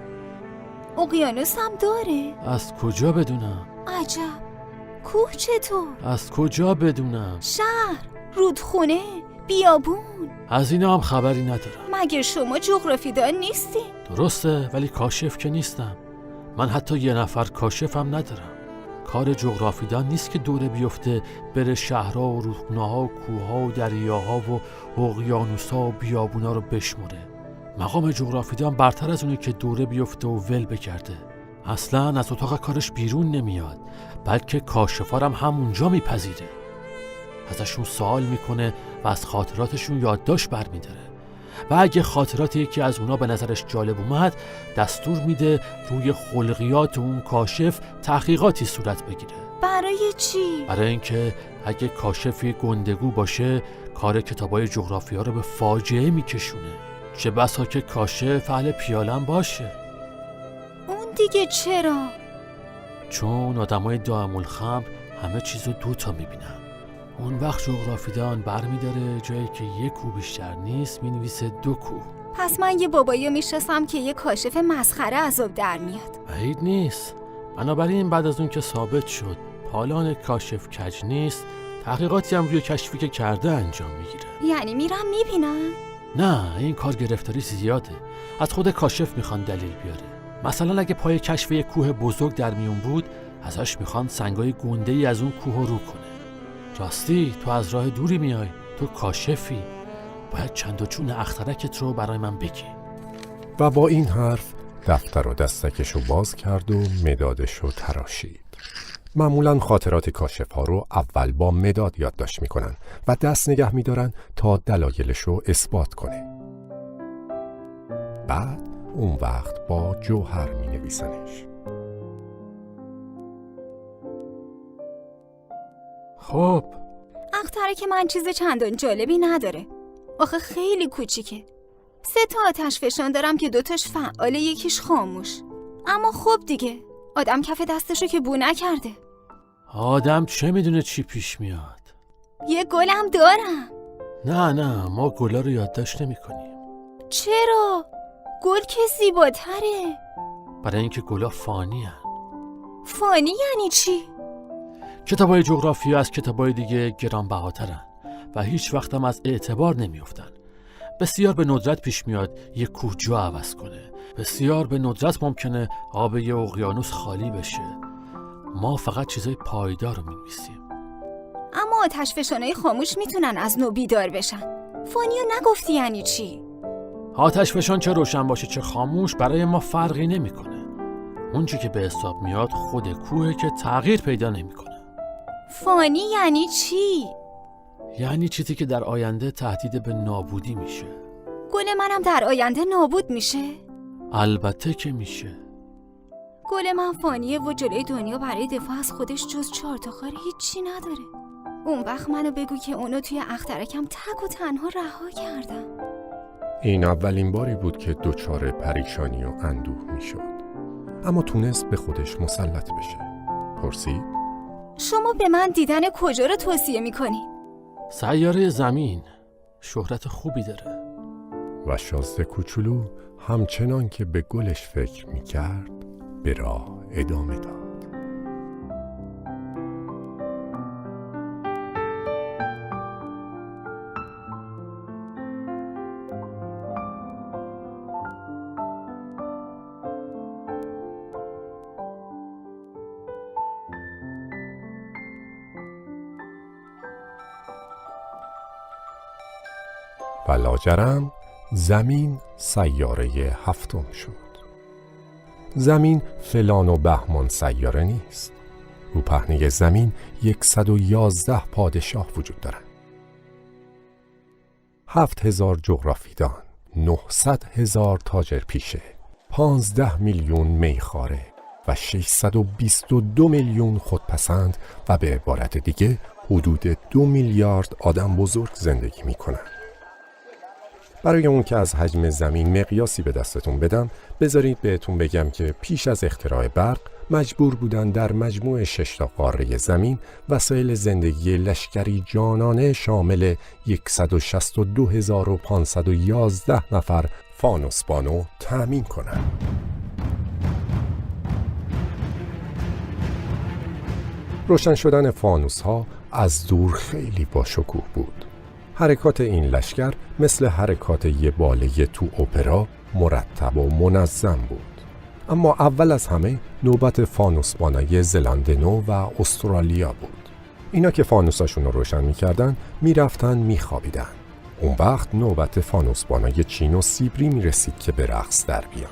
اقیانوس هم داره؟ از کجا بدونم؟ عجب. کوه چطور؟ از کجا بدونم؟ شهر، رودخونه، بیابون. از اینا هم خبری ندارم. مگه شما جغرافیدان نیستی؟ درسته، ولی کاشف که نیستم. من حتی 1 نفر کاشفم ندارم. کار جغرافیدان نیست که دوره بیفته بره شهرها و رودخونه‌ها و کوه‌ها و دریاها و اقیانوس‌ها و بیابونا رو بشمره. مقام جغرافیدان برتر از اونه که دوره بیفته و ول بگرده. اصلا از اتاق کارش بیرون نمیاد، بلکه کاشفارم همونجا میپذیره. ازشون سوال میکنه و از خاطراتشون یادداشت برمیداره و اگه خاطرات یکی از اونا به نظرش جالب اومد دستور میده روی خلقیات اون کاشف تحقیقاتی صورت بگیره. برای چی؟ برای اینکه اگه کاشفی گندگو باشه کار کتابای جغرافیا رو به فاجعه میکشونه. چه بسا که کاشف اهل پیالن باشه. اون دیگه چرا؟ چون آدمای دائم الخمر همه چیزو 2 تا میبینن. اون وقت جغرافیدان برمیداره جایی که 1 کوه بیشتر نیست مینویسه 2 کوه. پس من یه بابایی میشناسم که یه کاشف مسخره عذاب در میاد. بعید نیست. بنابراین بعد از اون که ثابت شد پالان کاشف کج نیست، تحقیقاتی هم روی کشفی که کرده انجام میگیره. یعنی میرم میبینم؟ نه، این کار گرفتاری زیاده. از خود کاشف میخوان دلیل بیاره. مثلا اگه پای کشف یک کوه بزرگ در میون بود ازش میخوان سنگای گنده‌ای از اون کوه رو کنه. راستی تو از راه دوری میای، تو کاشفی، باید چند و چون اخترکت رو برای من بگی. و با این حرف دفتر و دستکشو باز کرد و مدادشو تراشید. معمولا خاطرات کاشف ها رو اول با مداد یادداشت میکنن و دست نگه میدارن تا دلایلشو اثبات کنه. بعد اون وقت با جوهر می نویسنش. خب اخترک من چیز چندان جالبی نداره. آخه خیلی کوچیکه. 3 تا آتش فشان دارم که 2 تاش فعاله، یکیش خاموش. اما خب دیگه آدم کف دستشو که بو نکرده. آدم چه میدونه چی پیش میاد؟ یه گلم دارم. نه ما گلا رو یادداشت نمی‌کنیم. چرا؟ گل که زیباتره. برای اینکه گلا فانی هن. فانی یعنی چی؟ کتابای جغرافیا از کتابای دیگه گرانبهاترن و هیچ وقت هم از اعتبار نمیافتن. بسیار به ندرت پیش میاد یک کوه جا عوض کنه. بسیار به ندرت ممکنه آب یه اقیانوس خالی بشه. ما فقط چیزای پایدار رو می‌نویسیم. اما آتش فشانای خاموش میتونن از نو بیدار بشن. فانیو نگفتی یعنی چی؟ آتش فشان چه روشن باشه چه خاموش برای ما فرقی نمیکنه. اون چی که به حساب میاد خود کوهه که تغییر پیدا نمیکنه. فانی یعنی چی؟ یعنی چیزی که در آینده تهدید به نابودی میشه. گل منم در آینده نابود میشه؟ البته که میشه. گل من فانیه و جلوی دنیا برای دفاع از خودش جز 4 تا خار هیچی نداره. اون وقت منو بگو که اونو توی اخترکم تک و تنها رها کردم. این اولین باری بود که دچار پریشانی و اندوه میشد، اما تونست به خودش مسلط بشه. پرسید: شما به من دیدن کجا رو توصیه میکنی؟ سیاره زمین شهرت خوبی داره. و شازده کوچولو همچنان که به گلش فکر میکرد به راه ادامه داد. و لاجرم زمین سیاره 7 شد. زمین فلان و بهمان سیاره نیست. رو پهنه زمین 111 پادشاه وجود دارند. 7000 جغرافیدان، 900,000 تاجر پیشه، 15 میلیون میخواره و 622 میلیون خودپسند و به عبارت دیگه حدود 2 میلیارد آدم بزرگ زندگی میکنن. برای اون که از حجم زمین مقیاسی به دستتون بدم، بذارید بهتون بگم که پیش از اختراع برق مجبور بودن در مجموع 6 تا قاره زمین وسایل زندگی لشکری جانانه شامل 162,511 نفر فانوسبانو تأمین کنند. روشن شدن فانوس ها از دور خیلی با شکوه بود. حرکات این لشکر مثل حرکات یه باله تو اپرا مرتب و منظم بود. اما اول از همه نوبت فانوسبانای زلاند نو و استرالیا بود. اینا که فانوساشون رو روشن می‌کردن می‌رفتن می‌خوابیدن. اون وقت نوبت فانوسبانای چین و سیبری می‌رسید که به رقص در بیان.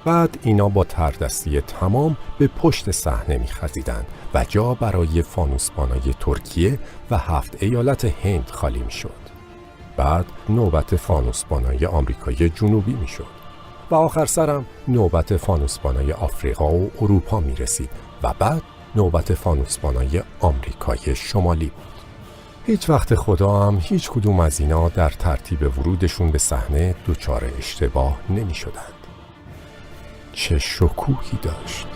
بعد اینا با تردستی تمام به پشت صحنه می‌خزیدن و جا برای فانوسبانای ترکیه و 7 ایالت هند خالی می‌شد. بعد نوبت فانوسبانای آمریکای جنوبی می‌شد و آخر سرم نوبت فانوسبانای آفریقا و اروپا می‌رسید و بعد نوبت فانوسبانای آمریکای شمالی بود. هیچ وقت خدا هم هیچ کدوم از اینا در ترتیب ورودشون به صحنه دچار اشتباه نمی‌شدند. چه شکوهی داشت.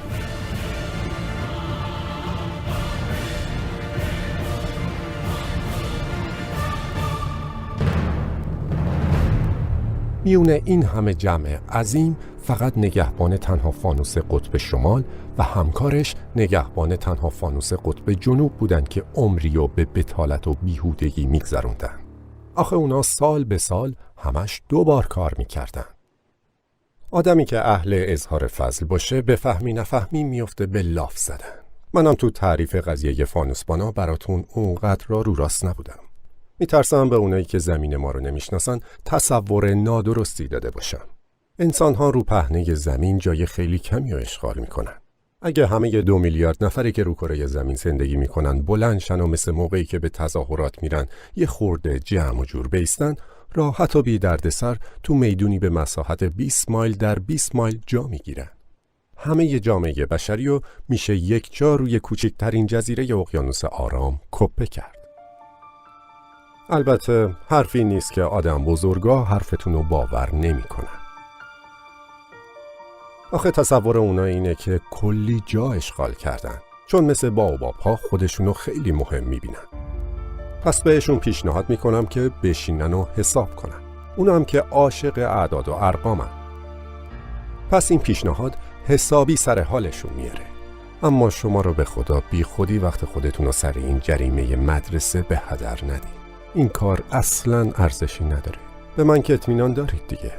میون این همه جمع عظیم فقط نگهبان تنها فانوس قطب شمال و همکارش نگهبان تنها فانوس قطب جنوب بودن که عمری و به بطالت و بیهودگی میگذروندن. آخه اونا سال به سال همش 2 بار کار میکردن. آدمی که اهل اظهار فضل باشه به فهمی نفهمی میفته به لاف زدن. منم تو تعریف قضیه فانوسبانا براتون اونقدر رو راست نبودم. میترسم به اونایی که زمین ما رو نمیشناسن تصور نادرستی داده باشم. انسان‌ها رو پهنه زمین جای خیلی کمی رو اشغال میکنن. اگه همه 2 میلیارد نفری که رو کره زمین زندگی میکنن بلند شن و مثل موقعی که به تظاهرات میرن یه خورده جمع و جور بیستن، راحت و بی دردسر تو میدونی به مساحت 20 مایل در 20 مایل جا میگیرن. همه جامعه بشری رو میشه یک جا روی کوچکترین جزیره اقیانوس آرام کپه کرد. البته حرفی نیست که آدم بزرگا حرفتون رو باور نمی کنن. آخه تصور اونا اینه که کلی جا اشغال کردن، چون مثل باباب ها خودشونو خیلی مهم می بینن. پس بهشون پیشنهاد می کنم که بشینن و حساب کنن. اونا هم که عاشق اعداد و ارقامن. پس این پیشنهاد حسابی سر حالشون میاره. اما شما رو به خدا بی خودی وقت خودتون رو سر این جریمه مدرسه به هدر ندید. این کار اصلاً ارزشی نداره. به من که اطمینان دارید دیگه.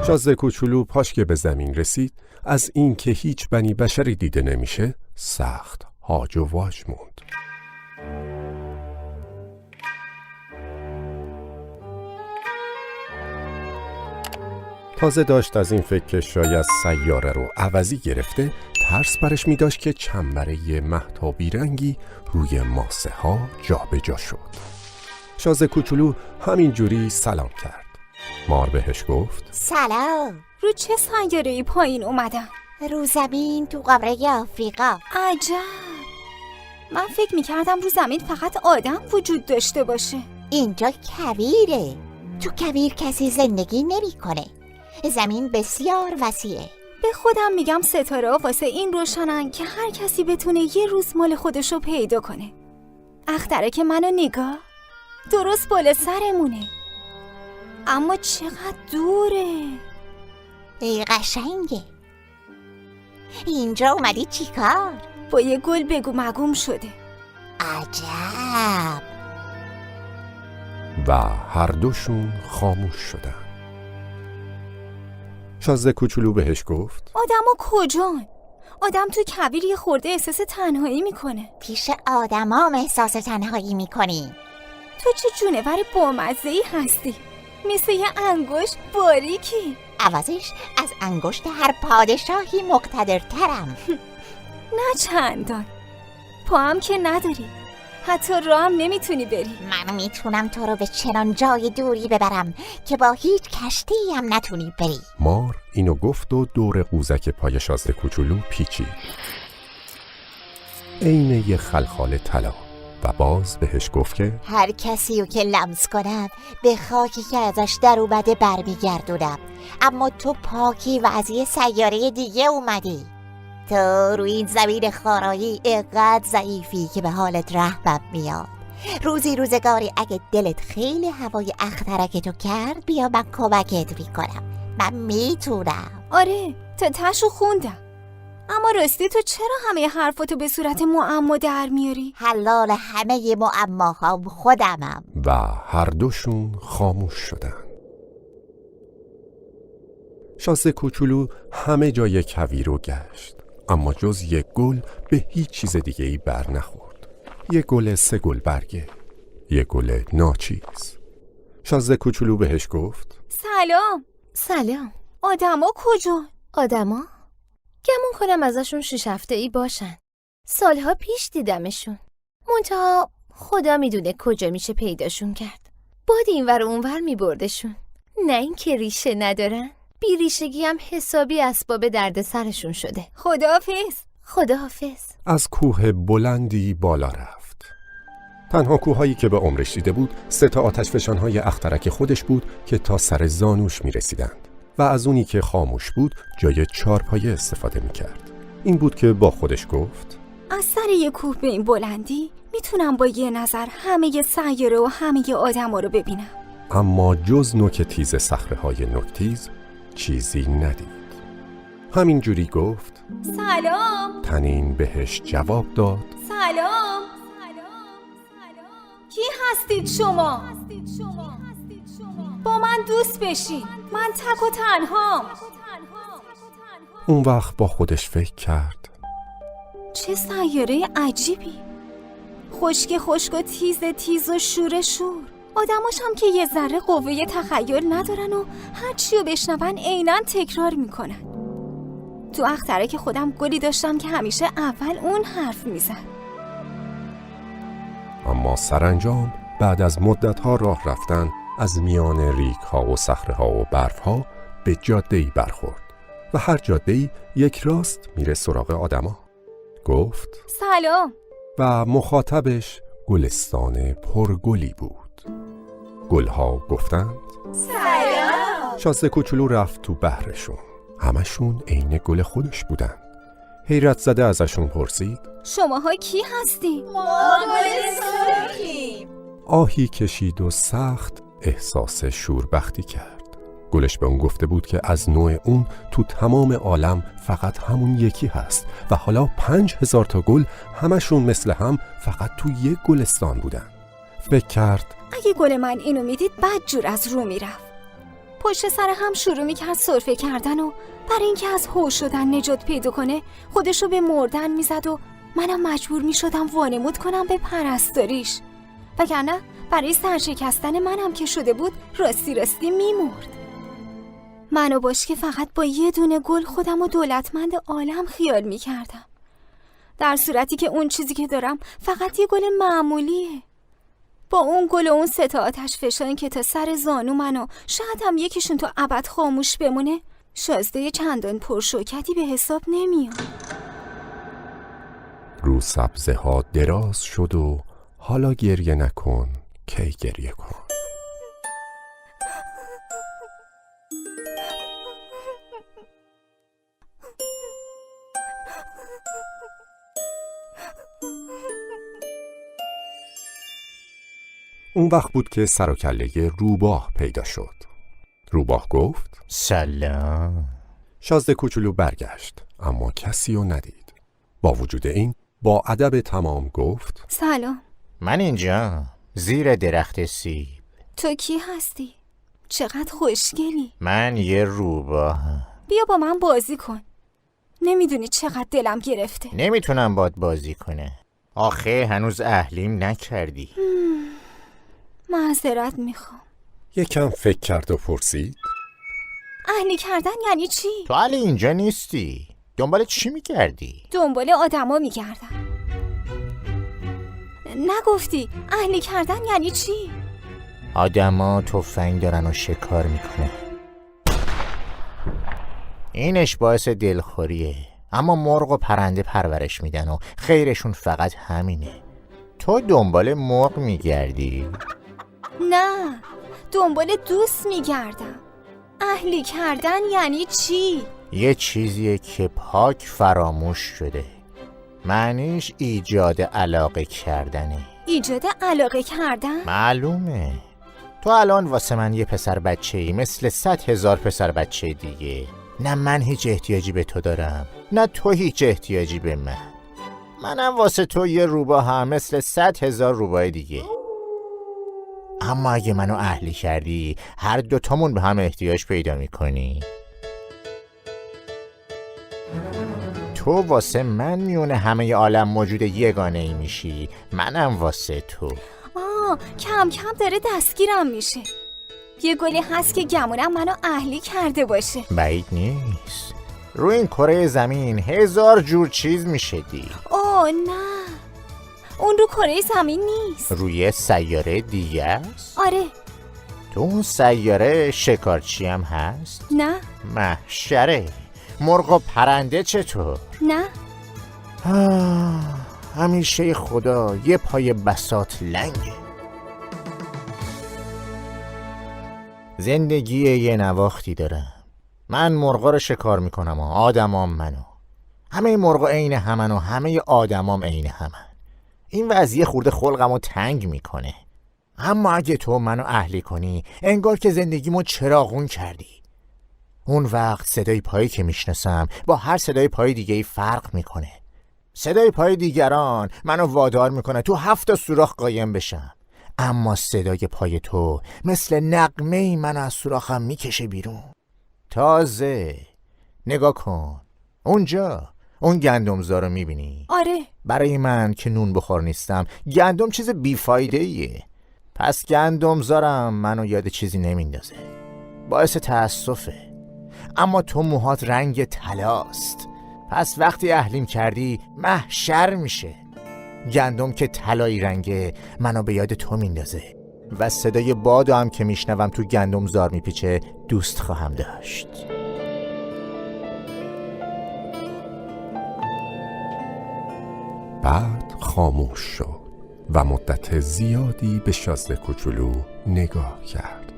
شازده کوچولو پاش که به زمین رسید، از این که هیچ بنی بشری دیده نمیشه سخت هاج و واج موند. تازه داشت از این فکر که شاید سیاره رو عوضی گرفته ترس برش می داشت که چنبره مهتابی رنگی روی ماسه ها جا به جا شد. شاز کوچولو همین جوری سلام کرد. مار بهش گفت سلام. رو چه سیاره‌ای پایین اومدم؟ رو زمین تو قاره آفریقا. عجب. من فکر میکردم رو زمین فقط آدم وجود داشته باشه. اینجا کویره. تو کویر کسی زندگی نمیکنه. زمین بسیار وسیعه. به خودم میگم ستاره واسه این روشنن که هر کسی بتونه یه روز مال خودشو پیدا کنه. اخترک منو نگاه، درست بالا سرمونه. اما چقدر دوره. ای قشنگه. اینجا اومدی چی کار؟ با یه گل بگو مگوم شده. عجب. و هر دوشون خاموش شدن. شازده کوچولو بهش گفت آدمو کجان؟ آدم تو کویر یه خورده احساس تنهایی میکنه. پیش آدمام احساس تنهایی میکنی. تو چه جونور بامزه‌ای هستی، مثل یه انگشت باریکی. عوضش از انگشت هر پادشاهی مقتدرترم. نه چندان. پاهم که نداری، حتی راه هم نمیتونی بری. من میتونم تو رو به چنان جای دوری ببرم که با هیچ کشتی هم نتونی بری. مار اینو گفت و دور قوزک پای شازده کوچولو پیچید، عین یه خلخال طلا، و باز بهش گفت که هر کسی رو که لمس کنم به خاکی که ازش در اومده برمیگردونم. اما تو پاکی و از یه سیاره دیگه اومدی. تو روی این زمین خارایی اقدر ضعیفی که به حالت رحمم میاد. روزی روزگاری اگه دلت خیلی هوای اخترک تو کرد بیا من کمکت میکنم. من میتونم. آره تا تشو خوندم. اما راستی تو چرا همه حرفاتو به صورت معما در میاری؟ حلال همه معماهام خودمم. و هر دوشون خاموش شدن. شازده کوچولو همه جای کویر رو گشت، اما جز یک گل به هیچ چیز دیگه ای بر نخورد. یک گل 3 گل برگه، یک گل ناچیز. شازده کوچولو بهش گفت سلام. سلام. آدما کجا؟ آدما؟ گمون کنم ازشون 6 هفته‌ای باشن. سالها پیش دیدمشون. منتها خدا میدونه کجا میشه پیداشون کرد. باد اینور و اونور میبردشون. نه این که ریشه ندارن، بی ریشگی هم حسابی اسباب درد سرشون شده. خداحافظ. خداحافظ. از کوه بلندی بالا رفت. تنها کوههایی که به عمرش دیده بود 3 آتشفشان‌های اخترک خودش بود که تا سر زانوش می‌رسیدند و از اونی که خاموش بود جای 4 پایه استفاده می‌کرد. این بود که با خودش گفت از سر یه کوه به این بلندی میتونم با یه نظر همه سیاره و همه آدما رو ببینم. اما جز نوک تیز صخره‌های نوک‌تیز چیزی ندید. همین جوری گفت سلام. تنین بهش جواب داد سلام. کی هستید شما؟ با من دوست بشین. من تک و تنهام. اون وقت با خودش فکر کرد چه سیاره عجیبی. خشک خشک و تیز تیز و شور شور. آدماش هم که یه ذره قوه تخیل ندارن و هر چی رو بشنون عیناً تکرار میکنن. تو اخترک خودم گلی داشتم که همیشه اول اون حرف میزد. اما سرانجام بعد از مدت‌ها راه رفتن از میان ریگ‌ها و صخره‌ها و برف‌ها به جاده‌ای برخورد و هر جاده‌ای یک راست میره سراغ آدما. گفت سلام. و مخاطبش گلستان پرگلی بود. گلها گفتند سلام. شازده کوچولو رفت تو بحرشون. همشون عین گل خودش بودن. حیرت زده ازشون پرسید شماها کی هستی؟ ما گل سرخیم. آهی کشید و سخت احساس شوربختی کرد. گلش به اون گفته بود که از نوع اون تو تمام عالم فقط همون یکی هست و حالا 5000 تا گل همشون مثل هم فقط تو یک گلستان بودن. فکر کرد اگه گل من اینو میدید بد جور از رو میرفت. پشت سر هم شروع میکرد سرفه کردن و برای اینکه از هوش شدن نجات پیدا کنه خودشو به مردن میزد و منم مجبور میشدم وانمود کنم به پرستاریش، وگرنه برای سرشکستن منم که شده بود راستی میمرد. منو باش که فقط با یه دونه گل خودم و دولتمند عالم خیال میکردم، در صورتی که اون چیزی که دارم فقط یه گل معمولیه. با اون گل و اون 3 آتش فشان که تا سر زانو منو، شاید هم یکیشون تا ابد خاموش بمونه، شازده چندان پرشوکتی به حساب نمیاد. رو سبزه ها دراز شد و حالا گریه نکن کی گریه کن. اون وقت بود که سر و کله روباه پیدا شد. روباه گفت سلام. شازده کوچولو برگشت اما کسی رو ندید. با وجود این با ادب تمام گفت سلام. من اینجا زیر درخت سیب. تو کی هستی؟ چقدر خوشگلی. من یه روباهم. بیا با من بازی کن. نمیدونی چقدر دلم گرفته. نمیتونم باد بازی کنه. آخه هنوز اهلیم نکردی. معذرت میخوام. یکم فکر کرد و پرسید اهلی کردن یعنی چی؟ تو حالا اینجا نیستی. دنبال چی میگردی؟ دنبال آدما میگردم. نگفتی اهلی کردن یعنی چی؟ آدما تفنگ دارن و شکار میکنن. اینش باعث دلخوریه، اما مرغ و پرنده پرورش میدن و خیرشون فقط همینه. تو دنبال مرغ میگردی؟ نه، دنبال دوست میگردم. اهلی کردن یعنی چی؟ یه چیزیه که پاک فراموش شده. معنیش ایجاد علاقه کردنه. ایجاد علاقه کردن؟ معلومه. تو الان واسه من یه پسر بچه‌ای مثل 100,000 پسر بچه دیگه. نه من هیچ احتیاجی به تو دارم، نه تو هیچ احتیاجی به من. منم واسه تو یه روباه هم مثل 100,000 روباه دیگه. اما اگه منو اهلی کردی، هر دوتامون به هم احتیاج پیدا میکنی. تو واسه من میونه همه عالم موجود یگانه ای میشی، منم واسه تو. کم کم داره دستگیرم میشه. یه گلی هست که گمونم منو اهلی کرده باشه. بعید نیست. روی این کره زمین 1000 جور چیز میشه دید. نه، اون رو کره زمین نیست. روی سیاره دیگه است؟ آره. تو اون سیاره شکارچی هم هست؟ نه. محشره. مرغ و پرنده چطور؟ نه. همیشه خدا یه پای بساط لنگه. زندگی یه نواختی دارم. من مرغا رو شکار میکنم و آدمام منو. همه مرغا عین همن و همه آدمام عین همن. این وضعیه خورده خلقمو تنگ میکنه. اما اگه تو منو اهلی کنی، انگار که زندگیمو چراغون کردی. اون وقت صدای پایی که میشناسم با هر صدای پای دیگه‌ای فرق میکنه. صدای پای دیگران منو وادار میکنه تو 7 سوراخ قایم بشم، اما صدای پای تو مثل نغمه‌ای منو از سوراخم میکشه بیرون. تازه نگاه کن، اونجا اون گندمزار رو میبینی؟ آره. برای من که نون بخور نیستم، گندم چیز بیفایده ایه. پس گندمزارم منو یاد چیزی نمیندازه، باعث تأسفه. اما تو موهات رنگ طلاست، پس وقتی اهلیم کردی محشر میشه. گندم که طلایی رنگه منو به یاد تو میندازه و صدای بادو هم که میشنوم تو گندمزار میپیچه دوست خواهم داشت. بعد خاموش شد و مدت زیادی به شازده کوچولو نگاه کرد.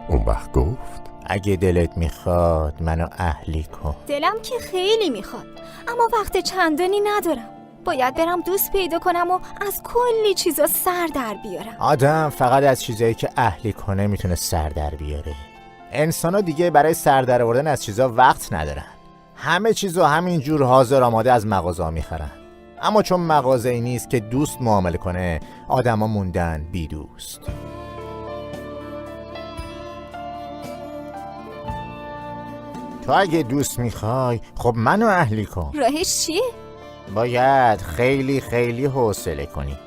اون وقت گفت اگه دلت میخواد منو اهلی کن. دلم که خیلی میخواد، اما وقت چندانی ندارم. باید برم دوست پیدا کنم و از کلی چیزا سر در بیارم. آدم فقط از چیزایی که اهلی کنه میتونه سر در بیاره. انسانا دیگه برای سر در آوردن از چیزا وقت ندارن. همه چیزو همینجور حاضر آماده از مغازه میخرن. اما چون مغازه‌ای نیست که دوست معامله کنه، آدما موندن بی دوست. تو اگه دوست میخوای، خب منو اهلی کن. راهش چیه؟ باید خیلی خیلی حوصله کنی.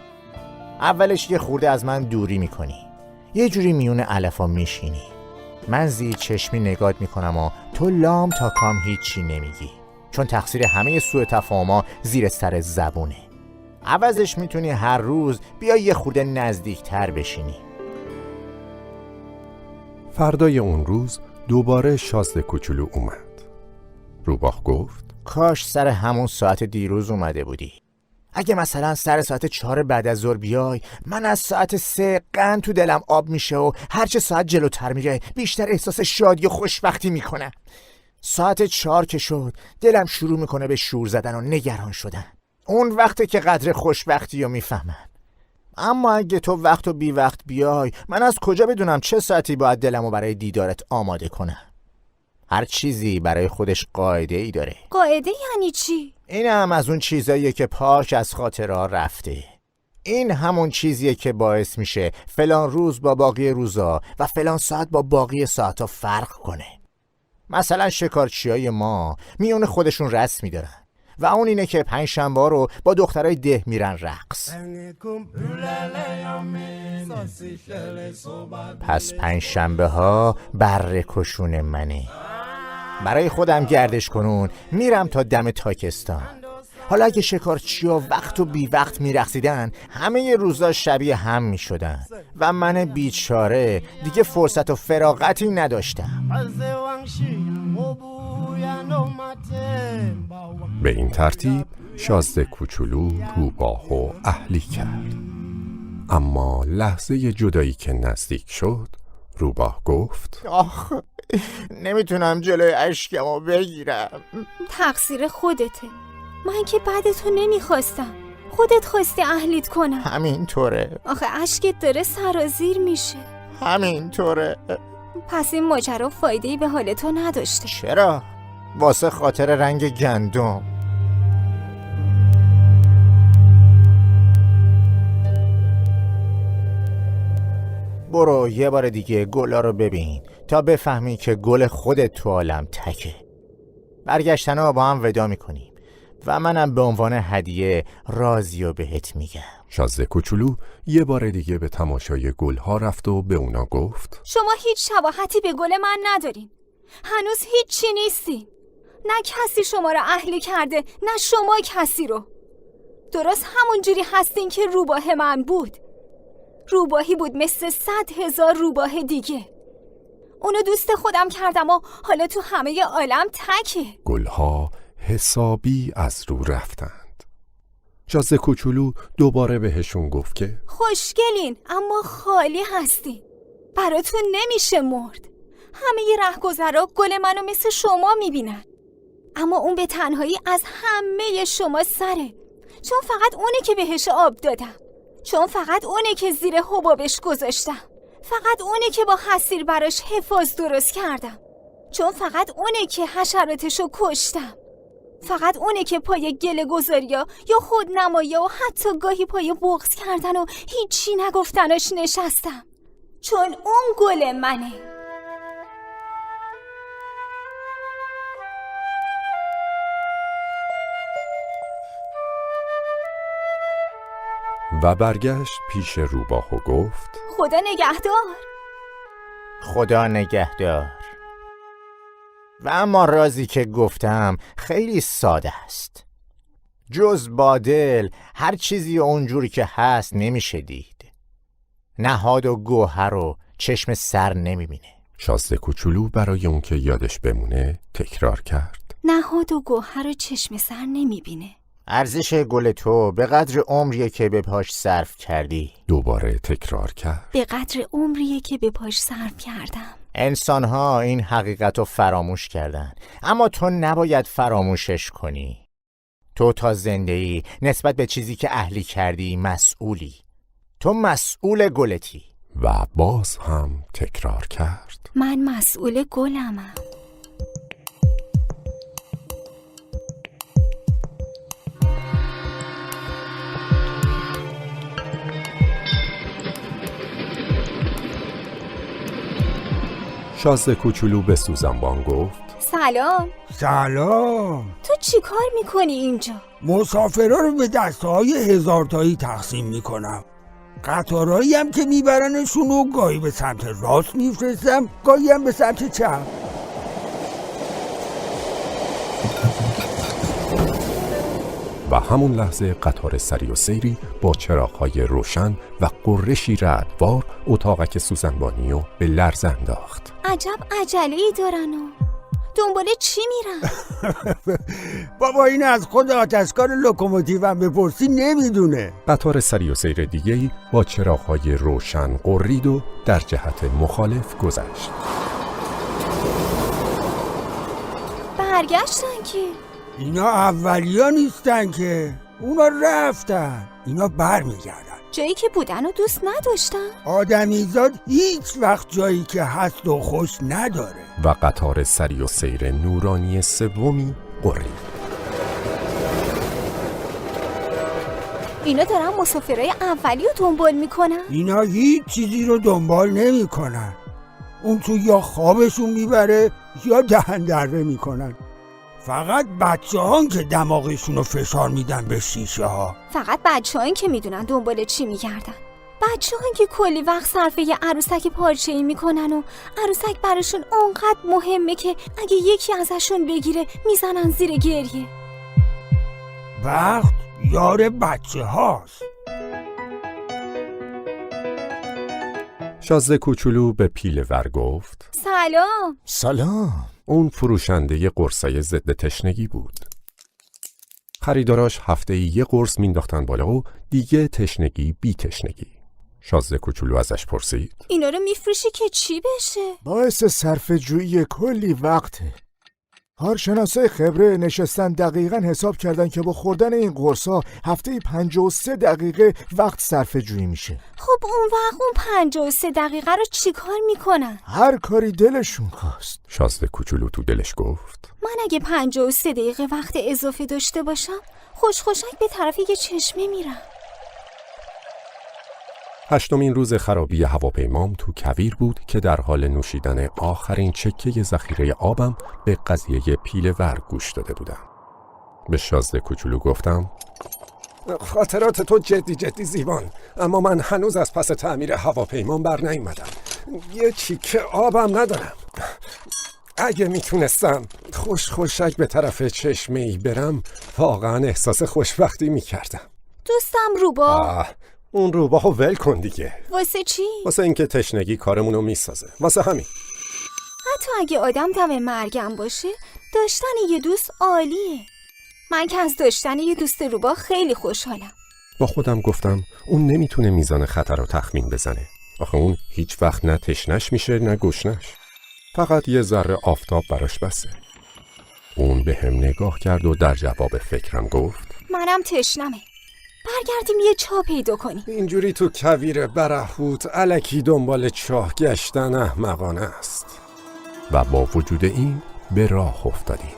اولش یه خورده از من دوری میکنی، یه جوری میون علفا میشینی. من زیر چشمی نگات میکنم و تو لام تا کام هیچی نمیگی، چون تقصیر همه سوء تفاهم‌ها زیر سر زبونه. عوضش میتونی هر روز بیا یه خورده نزدیکتر بشینی. فردای اون روز دوباره شازده کوچولو اومد. روباه گفت کاش سر همون ساعت دیروز اومده بودی. اگه مثلا سر ساعت 4 بعد از ظهر بیای، من از ساعت 3 قند تو دلم آب میشه و هرچه ساعت جلوتر میره بیشتر احساس شادی و خوشبختی میکنم. ساعت 4 که شد دلم شروع میکنه به شور زدن و نگران شدن. اون وقته که قدر خوشبختی رو میفهمم. اما اگه تو وقت و بی وقت بیای، من از کجا بدونم چه ساعتی باید دلمو برای دیدارت آماده کنم؟ هر چیزی برای خودش قاعده ای داره. قاعده یعنی چی؟ این هم از اون چیزاییه که پاک از خاطرها رفته. این همون چیزیه که باعث میشه فلان روز با باقی روزا و فلان ساعت با باقی ساعتا فرق کنه. مثلا شکارچیای ما میون خودشون رسمی دارن و اون اینه که پنجشنبه رو با دخترای ده میرن رقص. پس پنجشنبه ها بره کشون منه. برای خودم گردش کنون میرم تا دم تاکستان. حالا اگه شکارچیا وقت و بی وقت میرقصیدن، همه روزا شبیه هم میشدن و من بیچاره دیگه فرصت و فراغتی نداشتم. به این ترتیب شازده کوچولو روباه و اهلی کرد. اما لحظه جدایی که نزدیک شد، روباه گفت آخ، نمیتونم جلوی اشکمو بگیرم. تقصیر خودته. من که بعد تو نمیخواستم. خودت خواستی اهلیت کنم. همینطوره. آخه اشکت داره سرازیر میشه. همینطوره. پس این ماجرا فایده‌ای به حال تو نداشته. چرا؟ واسه خاطر رنگ گندم. برو یه بار دیگه گلا رو ببین تا بفهمی که گل خودت تو عالم تکه. برگشتنا با هم ودا میکنیم و منم به عنوان هدیه رازیو بهت میگم. شازده کوچولو یه بار دیگه به تماشای گلها رفت و به اونا گفت شما هیچ شباهتی به گل من ندارین. هنوز هیچی نیستین. نه کسی شما رو اهلی کرده، نه شما کسی رو. درست همون جوری هستین که روباه من بود. روباهی بود مثل 100,000 روباه دیگه. اونو دوست خودم کردم و حالا تو همه عالم تکه. گلها حسابی از رو رفتند. شازده کوچولو دوباره بهشون گفت که خوشگلین اما خالی هستین. براتون نمیشه مرد. همه رهگذرا گل منو مثل شما میبینن، اما اون به تنهایی از همه شما سره. چون فقط اونه که بهش آب دادم، چون فقط اونه که زیر حبابش گذاشتم، فقط اونه که با حصیر براش حفاظ درست کردم، چون فقط اونه که حشراتشو کشتم، فقط اونه که پای گله گذاریا یا خودنمایا و حتی گاهی پای بغض کردن و هیچی نگفتنش نشستم، چون اون گل منه. و برگشت پیش روباه و گفت خدا نگهدار. خدا نگهدار. و اما رازی که گفتم خیلی ساده است. جز با دل هر چیزی اونجوری که هست نمیشه دید. نهاد و گوهر رو چشم سر نمیبینه. شازده کوچولو برای اون که یادش بمونه تکرار کرد نهاد و گوهر رو چشم سر نمیبینه. ارزش گل تو به قدر عمریه که به پاش صرف کردی. دوباره تکرار کرد به قدر عمریه که به پاش صرف کردم. انسان‌ها این حقیقت رو فراموش کردن، اما تو نباید فراموشش کنی. تو تا زنده‌ای نسبت به چیزی که اهلی کردی مسئولی. تو مسئول گلتی. و باز هم تکرار کرد من مسئول گلمم. شازده کوچولو به سوزنبان گفت سلام. سلام. تو چی کار میکنی اینجا؟ مسافرها رو به دسته‌های 1000 تایی تقسیم میکنم. قطارهایی هم که میبرنشون و گاهی به سمت راست میفرستم، گاهی هم به سمت چپ. و همون لحظه قطار سری و سیری با چراغ‌های روشن و قرشی رعدوار اتاقک سوزنبانی رو به لرز انداخت. عجب عجله‌ای دارن و دنبال چی میرن؟ بابا این از خود آتشکار لوکوموتیو هم بپرسی نمیدونه. قطار سری و سیر دیگه‌ای با چراغ‌های روشن قرید و در جهت مخالف گذشت. برگشتن که اینا اولیا نیستن که، اونا رفتن، اینا برمیگردن. جایی که بودن و دوست نداشتن. آدمیزاد هیچ وقت جایی که هست و خوش نداره. و قطار سری و سیر نورانی سومی قرید. اینا دارن مسافرای اولی رو دنبال میکنن. اینا هیچ چیزی رو دنبال نمیکنن. اون تو یا خوابشون میبره یا دهن دره میکنن. فقط بچه‌هان که دماغشون رو فشار میدن به شیشه ها. فقط بچه‌هان که میدونن دنبال چی میگردن. بچه‌هان که کلی وقت صرف یه عروسک پارچه‌ای میکنن و عروسک براشون اونقدر مهمه که اگه یکی ازشون بگیره میزنن زیر گریه. وقت یار بچه هاست. شازده کوچولو به پیله ور گفت سلام. سلام. اون فروشنده قرصای ضد تشنگی بود. خریداراش هفته‌ای یه قرص مینداختن بالا و دیگه تشنگی بی تشنگی. شازده کوچولو ازش پرسید اینا رو میفروشی که چی بشه؟ باعث صرفه جویی کلی وقته. کارشناسای خبره نشستن دقیقاً حساب کردن که با خوردن این قرصا هفته‌ای 53 دقیقه وقت صرفه جویی میشه. خب اون وقت اون 53 دقیقه رو چی کار میکنن؟ هر کاری دلشون خواست. شازده کوچولو تو دلش گفت من اگه 53 دقیقه وقت اضافه داشته باشم خوشخوشک به طرف یه چشمه میرم. هشتمین روز خرابی هواپیمام تو کویر بود که در حال نوشیدن آخرین چکه ذخیره آبم به قضیه پیله ور گوش داده بودم. به شازده کوچولو گفتم خاطرات تو جدی زیبان، اما من هنوز از پس تعمیر هواپیمام بر نیومدم. یه چیکه آبم ندارم. اگه میتونستم خوشخوشک به طرف چشمه ای برم واقعا احساس خوشبختی میکردم. دوستم روبا. اون روباهو ول کن دیگه. واسه چی؟ واسه اینکه تشنگی کارمونو میسازه. واسه همین. حتی اگه آدم دم مرگم باشه داشتن یه دوست عالیه. من که از داشتن یه دوست روبا خیلی خوشحالم. با خودم گفتم اون نمیتونه میزان خطر رو تخمین بزنه. آخه اون هیچ وقت نه تشنش میشه نه گشنش. فقط یه ذره آفتاب براش بسه. اون به هم نگاه کرد و در جواب فکرم گفت منم تشنمه. برگردیم یه چاه پیدا کنیم. اینجوری تو کویر برهوت الکی دنبال چاه گشتن احمقانه است. و با وجود این به راه افتادیم.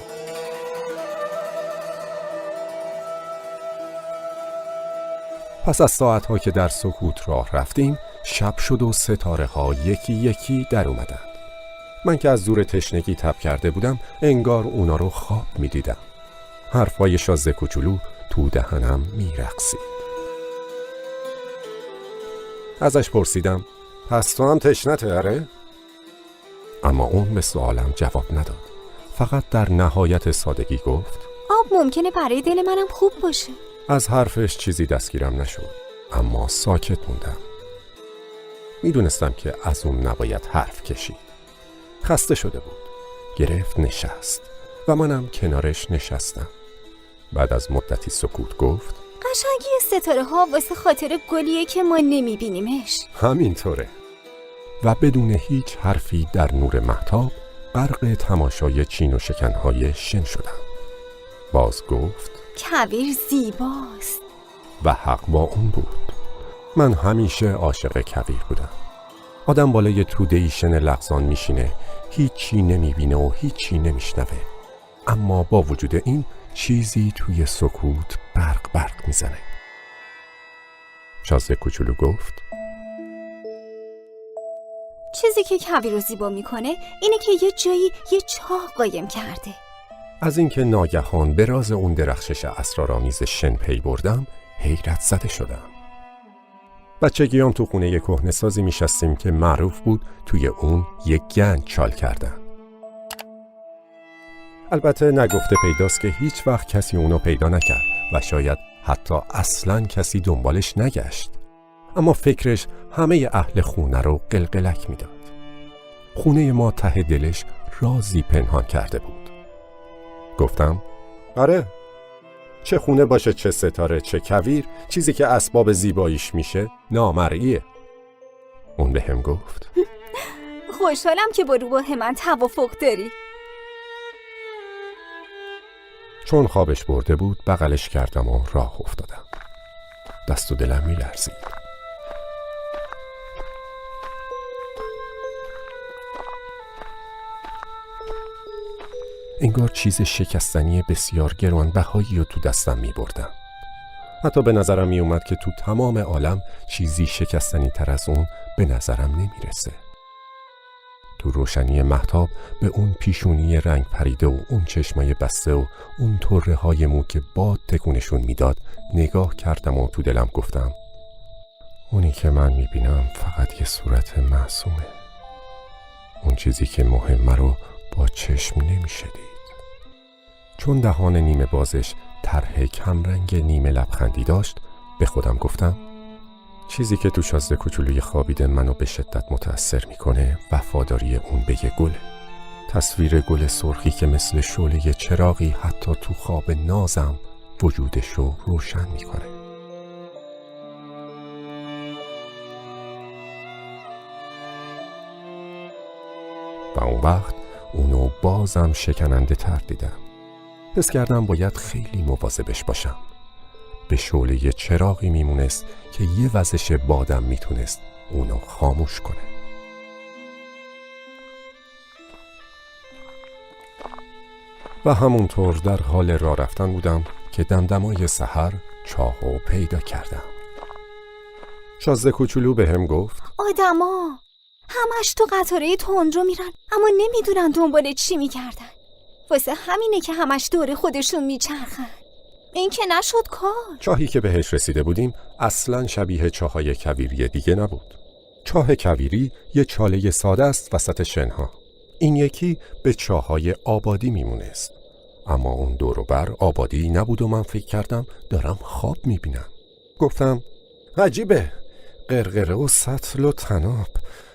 پس از ساعت‌ها که در سکوت راه رفتیم شب شد و ستاره ها یکی یکی در اومدن. من که از زور تشنگی تب کرده بودم انگار اونا رو خواب می دیدم. حرفای شازده کوچولو تو دهنم می رقصید. ازش پرسیدم پس تو هم تشنته اره؟ اما اون به سوالم جواب نداد. فقط در نهایت سادگی گفت آب ممکنه برای دل منم خوب باشه. از حرفش چیزی دستگیرم نشد، اما ساکت موندم. میدونستم که از اون نباید حرف کشید. خسته شده بود. گرفت نشست و منم کنارش نشستم. بعد از مدتی سکوت گفت قشنگی ستاره ها واسه خاطر گلیه که ما نمیبینیمش. همینطوره. و بدون هیچ حرفی در نور مهتاب غرق تماشای چین و شکنهای شن شدم. باز گفت کویر زیباست. و حق با اون بود. من همیشه عاشق کویر بودم. آدم بالای توده‌ای شن لغزان میشینه، هیچی نمیبینه و هیچی نمیشنوه، اما با وجود این چیزی توی سکوت برق میزنه. شازده کوچولو گفت چیزی که کویر رو زیبا میکنه اینه که یه جایی یه چاه قایم کرده. از اینکه ناگهان به راز اون درخشش اسرارآمیز شن پی بردم حیرت زده شدم. بچگیام تو خونه کهنه‌سازی میشستیم که معروف بود توی اون یک گنج چال کردن. البته نگفته پیداست که هیچ وقت کسی اونو پیدا نکرد و شاید حتی اصلاً کسی دنبالش نگشت. اما فکرش همه اهل خونه رو قلقلک میداد. خونه ما ته دلش رازی پنهان کرده بود. گفتم آره، چه خونه باشه، چه ستاره، چه کویر، چیزی که اسباب زیباییش میشه نامرئیه. اون به هم گفت خوشحالم که با روح من توافق داری. چون خوابش برده بود بغلش کردم و راه افتادم. دست و دلم میلرزید. انگار چیز شکستنی بسیار گرانبهایی رو تو دستم می بردم. حتی به نظرم می اومد که تو تمام عالم چیزی شکستنی تر از اون به نظرم نمی رسه. تو روشنی مهتاب به اون پیشونی رنگ پریده و اون چشمای بسته و اون طره های مو که باد تکونشون میداد نگاه کردم و تو دلم گفتم اونی که من می بینم فقط یه صورت معصومه. اون چیزی که مهمه رو با چشم نمیشه دید. چون دهان نیمه بازش طرح کمرنگ نیمه لبخندی داشت به خودم گفتم چیزی که تو شازده کوچولوی خوابیده منو به شدت متأثر میکنه وفاداری اون به یه گله. تصویر گل سرخی که مثل شعله چراغی حتی تو خواب نازم وجودش رو روشن میکنه. و اون وقت اونو بازم شکننده تر دیدم. حس کردم باید خیلی مواظبش باشم. به شعله چراغی میمونست که یه وزش بادم میتونست اونو خاموش کنه. و همونطور در حال راه رفتن بودم که دمدمای سحر چاهو پیدا کردم. شازده کوچولو به هم گفت آدما همش تو قطاره تندرو میرن اما نمیدونن دنبال چی میکردن. واسه همینه که همش دور خودشون میچرخن. این که نشد کار. چاهی که بهش رسیده بودیم اصلاً شبیه چاهای کویری دیگه نبود. چاه کویری یه چاله ساده است وسط شنها. این یکی به چاهای آبادی میمونست. اما اون دور و بر آبادی نبود و من فکر کردم دارم خواب میبینم. گفتم عجیبه، قرقره و سطل و تناب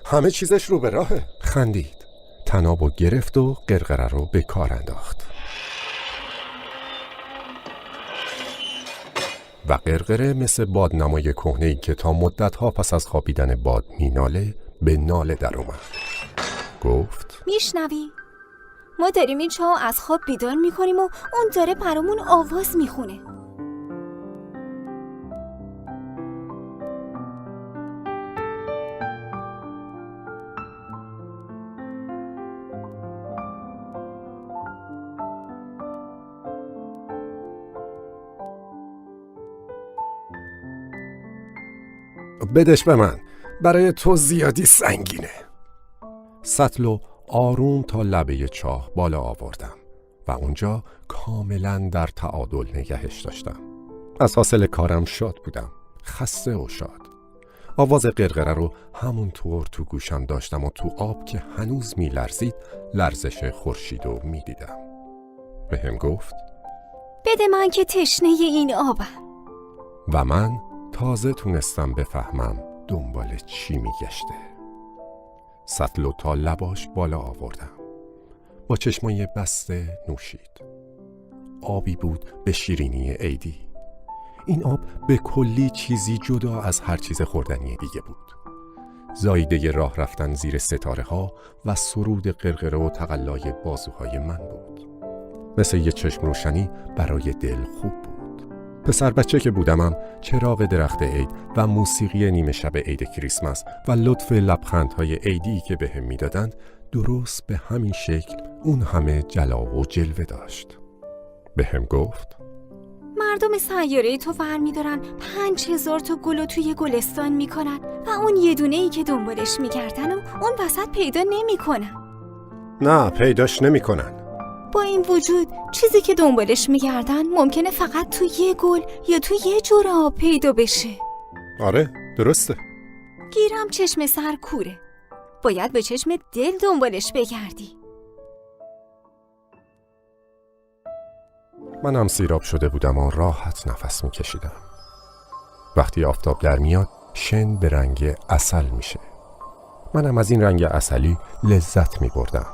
همه چیزش رو به راهه. خندید. تنابو گرفت و قرقره رو به کار انداخت. و قرقره مثل بادنمای کهنه‌ای که تا مدت‌ها پس از خوابیدن باد میناله به ناله در اومد. گفت میشنوی؟ ما داریم این چاهو از خواب بیدار میکنیم و اون داره برامون آواز میخونه. بدش به من، برای تو زیادی سنگینه. سطلو آروم تا لبه چاه بالا آوردم و اونجا کاملا در تعادل نگهش داشتم. از حاصل کارم شاد بودم، خسته و شاد. آواز قرقره رو همونطور تو گوشم داشتم و تو آب که هنوز می لرزید لرزش خورشید رو می دیدم. به هم گفت بده من که تشنه این آبم. و من تازه تونستم بفهمم دنبال چی میگشته. سطلو تا لباش بالا آوردم. با چشمای بسته نوشید. آبی بود به شیرینی عیدی. این آب به کلی چیزی جدا از هر چیز خوردنی دیگه بود. زایده راه رفتن زیر ستاره ها و سرود قرقره و تقلای بازوهای من بود. مثل یه چشم روشنی برای دل خوب بود. پسر بچه که بودمم چراغ درخت عید و موسیقی نیمه شب عید کریسمس و لطف لبخندهای عیدی که بهم میدادند درست به همین شکل اون همه جلا و جلوه داشت. بهم گفت مردم سیاره تو برمی‌دارن 5000 تا گل توی گلستان میکنن و اون یه دونه‌ای که دنبالش میگردن و اون وسط پیدا نمیکنن. نه، پیداش نمیکنن. با این وجود چیزی که دنبالش میگردن ممکنه فقط تو یه گل یا تو یه جور آب پیدا بشه. آره، درسته. گیرم چشم سر کوره. باید به چشم دل دنبالش بگردی. منم سیراب شده بودم و راحت نفس میکشیدم. وقتی آفتاب در میاد شن به رنگ عسل میشه. منم از این رنگ عسلی لذت میبردم.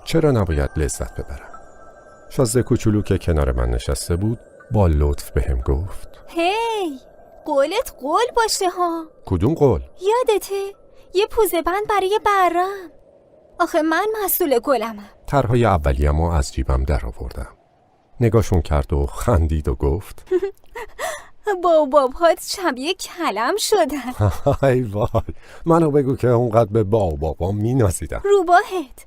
چرا نباید لذت ببرم؟ شازده کوچولو که کنار من نشسته بود با لطف بهم گفت هی، قولت قول باشه ها. کدوم قول؟ یادته؟ یه پوزه بند برای برم. آخه من مسئول گلمم. طرحهای اولیه‌مو از جیبم در آوردم. نگاشون کرد و خندید و گفت بابات شبیه کلم شدن. ای وای، منو بگو که اونقدر به بابام مینازیدم. روباهت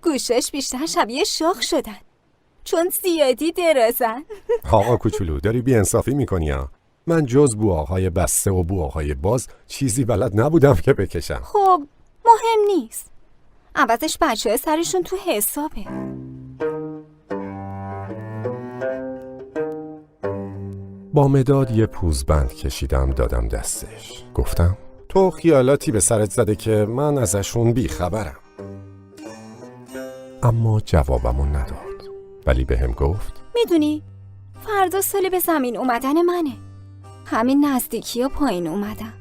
گوشش بیشتر شبیه شاخ شدن چون زیادی درازن. آقا کوچولو داری بی انصافی میکنی ها. من جز بوآهای بسته و بوآهای باز چیزی بلد نبودم که بکشم. خب مهم نیست، عوضش بچه‌ها سرشون تو حسابه. با مداد یه پوزبند کشیدم دادم دستش. گفتم تو خیالاتی به سرت زده که من ازشون بیخبرم. اما جوابمو نداد، ولی بهم گفت میدونی فردا سال به زمین اومدن منه. همین نزدیکی ها پایین اومدم.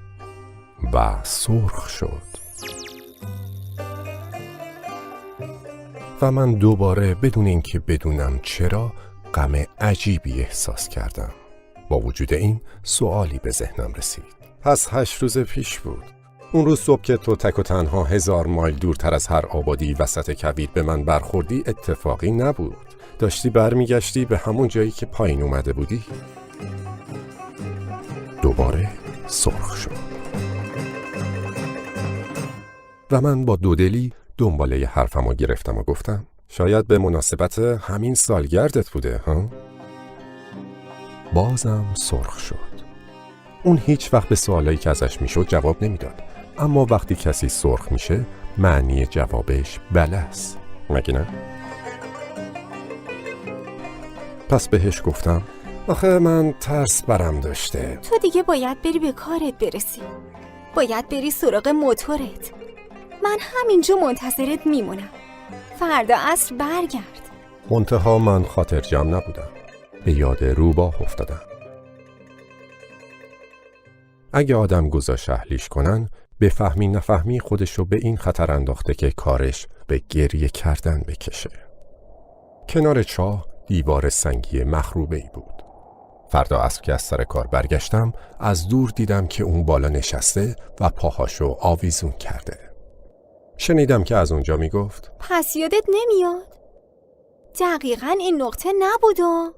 و سرخ شد و من دوباره بدون اینکه بدونم چرا غم عجیبی احساس کردم. با وجود این سوالی به ذهنم رسید. پس 8 روز پیش بود. اون روز صبح که تو تک و تنها 1000 مایل دورتر از هر آبادی وسط کویر به من برخوردی اتفاقی نبود. داشتی برمیگشتی به همون جایی که پایین اومده بودی. دوباره سرخ شد و من با دودلی دنباله حرفمو گرفتم و گفتم شاید به مناسبت همین سالگردت بوده ها؟ بازم سرخ شد. اون هیچ وقت به سوالایی که ازش میشد جواب نمیداد. اما وقتی کسی سرخ میشه معنی جوابش بله است، مگه نه؟ پس بهش گفتم آخه من ترس برم داشته. تو دیگه باید بری به کارت برسی. باید بری سراغ موتورت. من همینجا منتظرت میمونم. فردا عصر برگرد. منتها من خاطر جمع نبودم. به یاد روباه افتادم. اگه آدم گذاشت اهلیش کنن به فهمی نفهمی خودشو به این خطر انداخته که کارش به گریه کردن بکشه. کنار چاه دیوار سنگی مخروبه ای بود. فردا عصر که از سر کار برگشتم از دور دیدم که اون بالا نشسته و پاهاشو آویزون کرده. شنیدم که از اونجا میگفت پس یادت نمیاد؟ دقیقاً این نقطه نبودا؟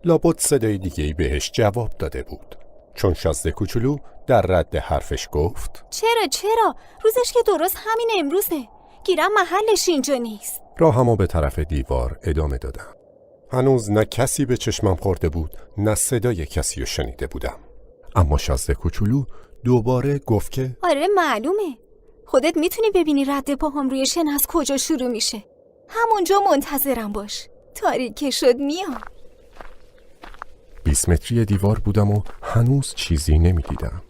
لابد صدای دیگه‌ای بهش جواب داده بود، چون شازده کوچولو در رد حرفش گفت چرا؟ روزش که درست همین امروزه. گیرم محلش اینجا نیست. راهمو به طرف دیوار ادامه دادم. هنوز نه کسی به چشمم خورده بود نه صدای کسی رو شنیده بودم. اما شازده کوچولو دوباره گفت که آره معلومه. خودت میتونی ببینی رد پاهم روی شن از کجا شروع میشه. همونجا منتظرم باش. تاریک که شد میام. 20 متری دیوار بودم و هنوز چیزی نمیدیدم.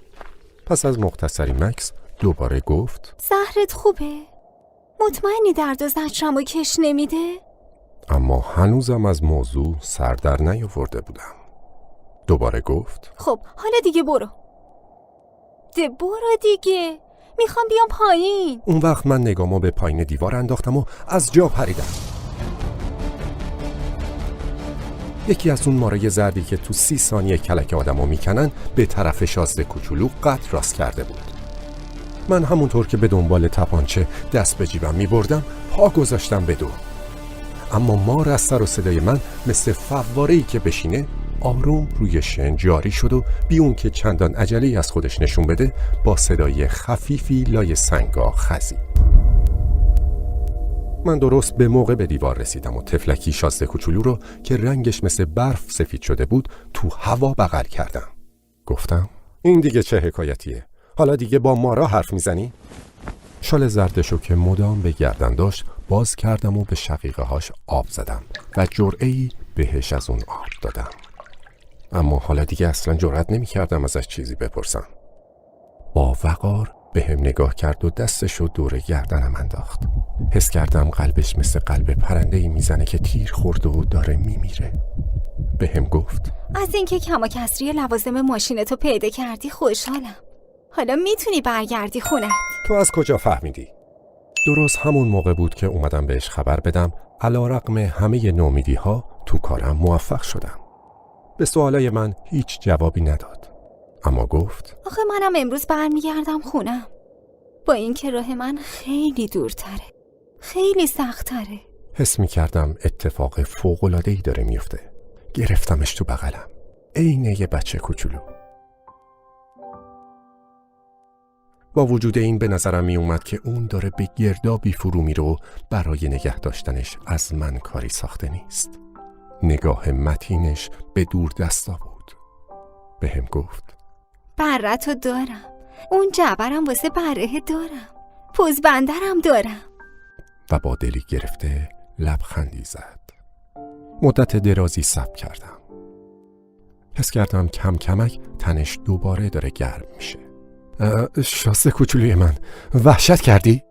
پس از مختصری مکس دوباره گفت زهرت خوبه؟ مطمئنی درد و زجرمو کش نمیده؟ اما هنوزم از موضوع سر در نیاورده بودم. دوباره گفت خب حالا دیگه برو دیگه. میخوام بیام پایین. اون وقت من نگامو به پایین دیوار انداختم و از جا پریدم. یکی از اون مارای زردی که تو 30 ثانیه کلک آدمو میکنن به طرف شازده کوچولو قد راست کرده بود. من همونطور که به دنبال تپانچه دست به جیبم میبردم پا گذاشتم به دور. اما مار از سر و صدای من مثل فواره‌ای که بشینه آروم روی شن جاری شد و بی اون که چندان عجله‌ای از خودش نشون بده با صدای خفیفی لای سنگا خزید. من درست به موقع به دیوار رسیدم و تفلکی شازده کوچولو رو که رنگش مثل برف سفید شده بود تو هوا بغل کردم. گفتم این دیگه چه حکایتیه؟ حالا دیگه با مارا حرف میزنی؟ شال زردشو که مدام به گردن داشت باز کردم و به شقیقه هاش آب زدم و جرعه‌ای بهش از اون آب دادم. اما حالا دیگه اصلا جرأت نمی کردم ازش چیزی بپرسم. با وقار به هم نگاه کرد و دستشو دور گردنم انداخت. حس کردم قلبش مثل قلب پرنده‌ای میزنه که تیر خورده و داره میمیره. به هم گفت از اینکه کم و کسری لوازم ماشینتو پیدا کردی خوشحالم. حالا میتونی برگردی خونت. تو از کجا فهمیدی؟ درست همون موقع بود که اومدم بهش خبر بدم علیرغم همه نومیدی‌ها تو کارم موفق شدم. به سوالای من هیچ جوابی نداد، اما گفت آخه منم امروز برمیگردم خونم. با اینکه راه من خیلی دورتره، خیلی سخت‌تره. حس می‌کردم اتفاق فوق‌العاده‌ای داره میفته. گرفتمش تو بغلم، عین یه بچه کوچولو. با وجود این به نظرم می اومد که اون داره به گردابی فرو میره و برای نگه داشتنش از من کاری ساخته نیست. نگاه متینش به دور دستا بود. به هم گفت بره‌تو دارم، اون جعبرم واسه بره دارم، پوزبندرم دارم. و با دلی گرفته لبخندی زد. مدت درازی صبر کردم. حس کردم کم کمک تنش دوباره داره گرم میشه. شاسته کوچولوی من، وحشت کردی؟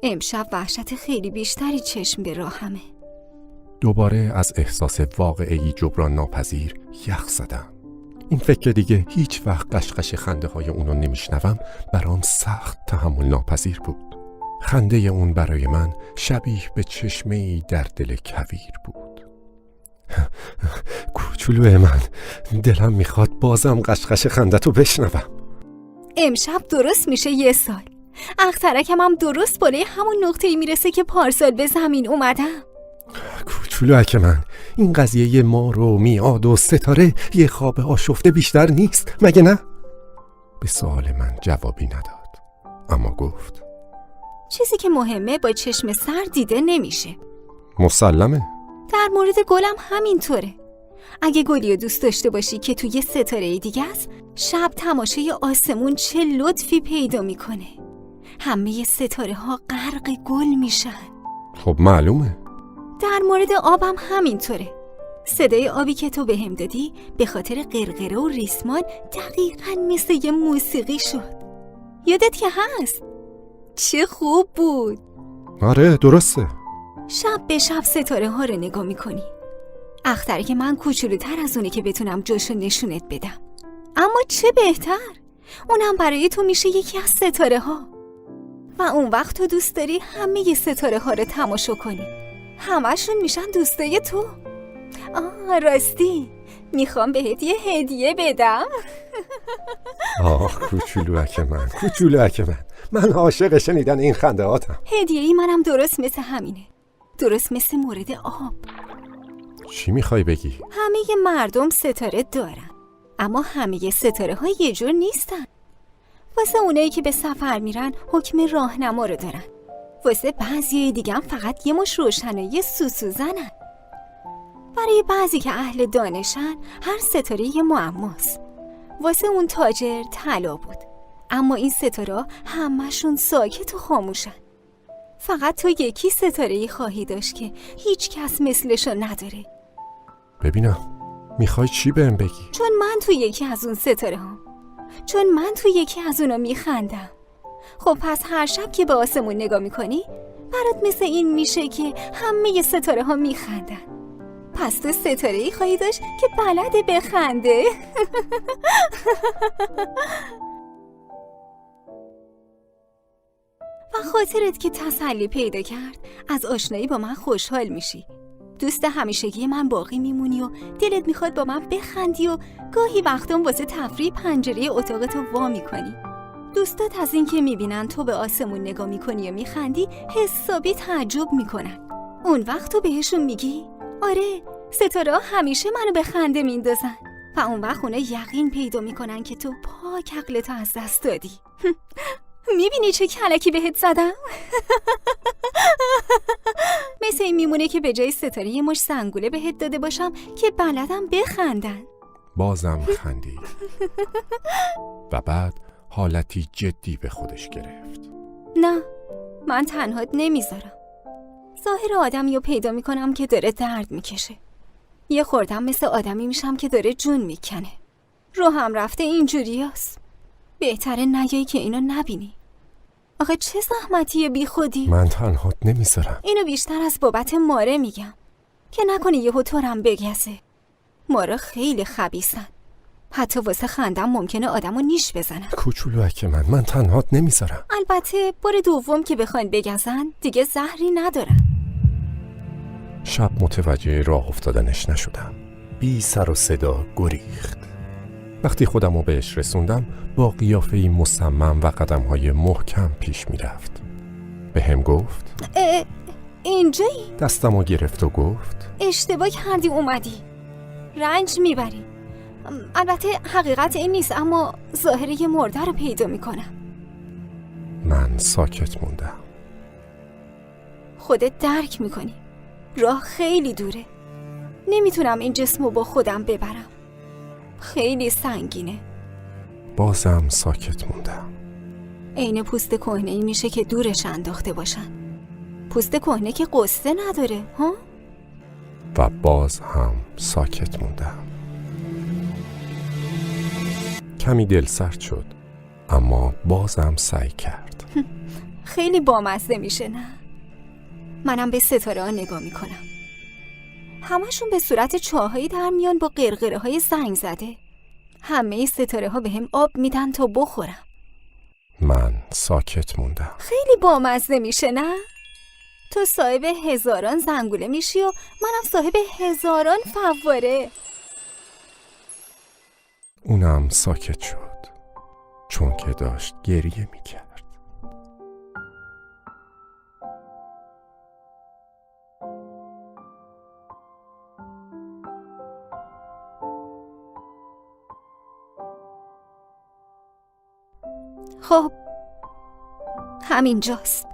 امشب وحشت خیلی بیشتری چشم به راهمه. دوباره از احساس واقعی جبران ناپذیر یخ زدم. این فکر دیگه هیچ وقت قشقش خنده های اونو نمیشنوم برام سخت تحمل ناپذیر بود. خنده اون برای من شبیه به چشمه‌ای در دل کویر بود. کوچولوی من، دلم میخواد بازم قشقش خندتو بشنوم. امشب درست میشه 1 سال. اخترکم هم درست بالای همون نقطه‌ای میرسه که پارسال به زمین اومدم. کوچولوک من، این قضیه مار و میعاد و ستاره یه خواب آشفته بیشتر نیست مگه نه؟ به سوال من جوابی نداد، اما گفت چیزی که مهمه با چشم سر دیده نمیشه. مسلمه. در مورد گلم همینطوره. اگه گلی رو دوست داشته باشی که توی ستاره دیگه است، شب تماشای آسمون چه لطفی پیدا میکنه. همه ستاره ها غرق گل میشن. خب معلومه. در مورد آبم همینطوره. صدای آبی که تو بهم دادی به خاطر قرقره و ریسمان دقیقاً مثل یه موسیقی شد. یادت که هست؟ چه خوب بود. آره درسته. شب به شب ستاره ها رو نگاه میکنی. اختر که من کوچولوتر از اونه که بتونم جاشو نشونت بدم. اما چه بهتر، اونم برای تو میشه یکی از ستاره ها. و اون وقت تو دوست داری همه ستاره ها رو تماشا کنی. همشون میشن دوستای تو. راستی میخوام بهت یه هدیه بدم. کوچولوک من، کوچولوک من عاشق شنیدن این خندهاتم. هدیه‌ای منم درست مثل همینه. درست مثل مورد آب. چی میخوای بگی؟ همه مردم ستاره دارن، اما همه ستاره ها یه جور نیستن. واسه اونایی که به سفر میرن حکم راهنما رو دارن. واسه بعضی دیگه هم فقط یه مش روشنایی سوسوزنن. برای بعضی که اهل دانشن هر ستاره یه معماست. واسه اون تاجر طلا بود، اما این ستاره همشون ساکت و خاموشن. فقط تو یکی ستاره‌ای خواهی داشت که هیچ کس مثلشو نداره. ببینم میخوای چی بهم بگی؟ چون من تو یکی از اون ستاره ها، چون من تو یکی از اونا میخندم. خب پس هر شب که به آسمون نگاه میکنی برات مثل این میشه که همه ستاره ها میخندن. پس تو ستاره‌ای خواهی داشت که بلده بخنده. و خاطرت که تسلی پیدا کرد، از آشنایی با من خوشحال میشی. دوست همیشگی من باقی میمونی و دلت میخواد با من بخندی و گاهی وقتام واسه تفریح پنجره اتاقتو وا میکنی. دوستات از این که میبینن تو به آسمون نگاه میکنی و میخندی حسابی تعجب میکنن. اون وقت تو بهشون میگی آره ستاره ها همیشه منو به خنده میندازن. و اون وقت اونا یقین پیدا میکنن که تو پاک عقلتو از دست دادی. میبینی چه کلکی بهت زدم؟ مثل این میمونه که به جای ستاره یه مش سنگوله بهت داده باشم که بلدم بخندن. بازم خندید و بعد حالتی جدی به خودش گرفت. نه، من تنهات نمیذارم. ظاهر آدمی رو پیدا میکنم که داره درد میکشه. یه خوردم مثل آدمی میشم که داره جون میکنه. رو هم رفته اینجوری هست. بهتره نیایی که اینو نبینی. آخه چه زحمتیه بی خودی؟ من تنهات نمیذارم. اینو بیشتر از بابت ماره میگم که نکنه یهو طورم بگزه. ماره خیلی خبیثن. حتی واسه خندم ممکنه آدمو نیش بزنن. کوچولوک من تنهات نمیذارم. البته بار دوم که بخواین بگزن دیگه زهری ندارن. شب متوجه راه افتادنش نشدم. بی سر و صدا گریخت. وقتی خودمو بهش رسوندم با قیافه‌ای مصمم و قدم‌های محکم پیش میرفت. به هم گفت اینجایی؟ دستمو گرفت و گفت اشتباه کردی اومدی. رنج میبری. البته حقیقت این نیست، اما ظاهر یه مرده رو پیدا میکنم. من ساکت موندم. خودت درک میکنی راه خیلی دوره. نمیتونم این جسمو با خودم ببرم. خیلی سنگینه. بازم ساکت موندم. عین پوست کهنه‌ای میشه که دورش انداخته باشن. پوست کهنه که قصه نداره ها؟ و باز هم ساکت موندم. کمی دل سرد شد، اما بازم سعی کرد. خیلی بامزه میشه نه؟ منم به ستاره ها نگاه میکنم. همشون به صورت چاهایی در میان با قرقره های زنگ زده. همه ستاره ها به هم آب میدن تا بخورم. من ساکت موندم. خیلی بامزه میشه نه؟ تو صاحب هزاران زنگوله میشی و منم صاحب هزاران فواره. اونم ساکت شد چون که داشت گریه میکرد. خب همینجاست.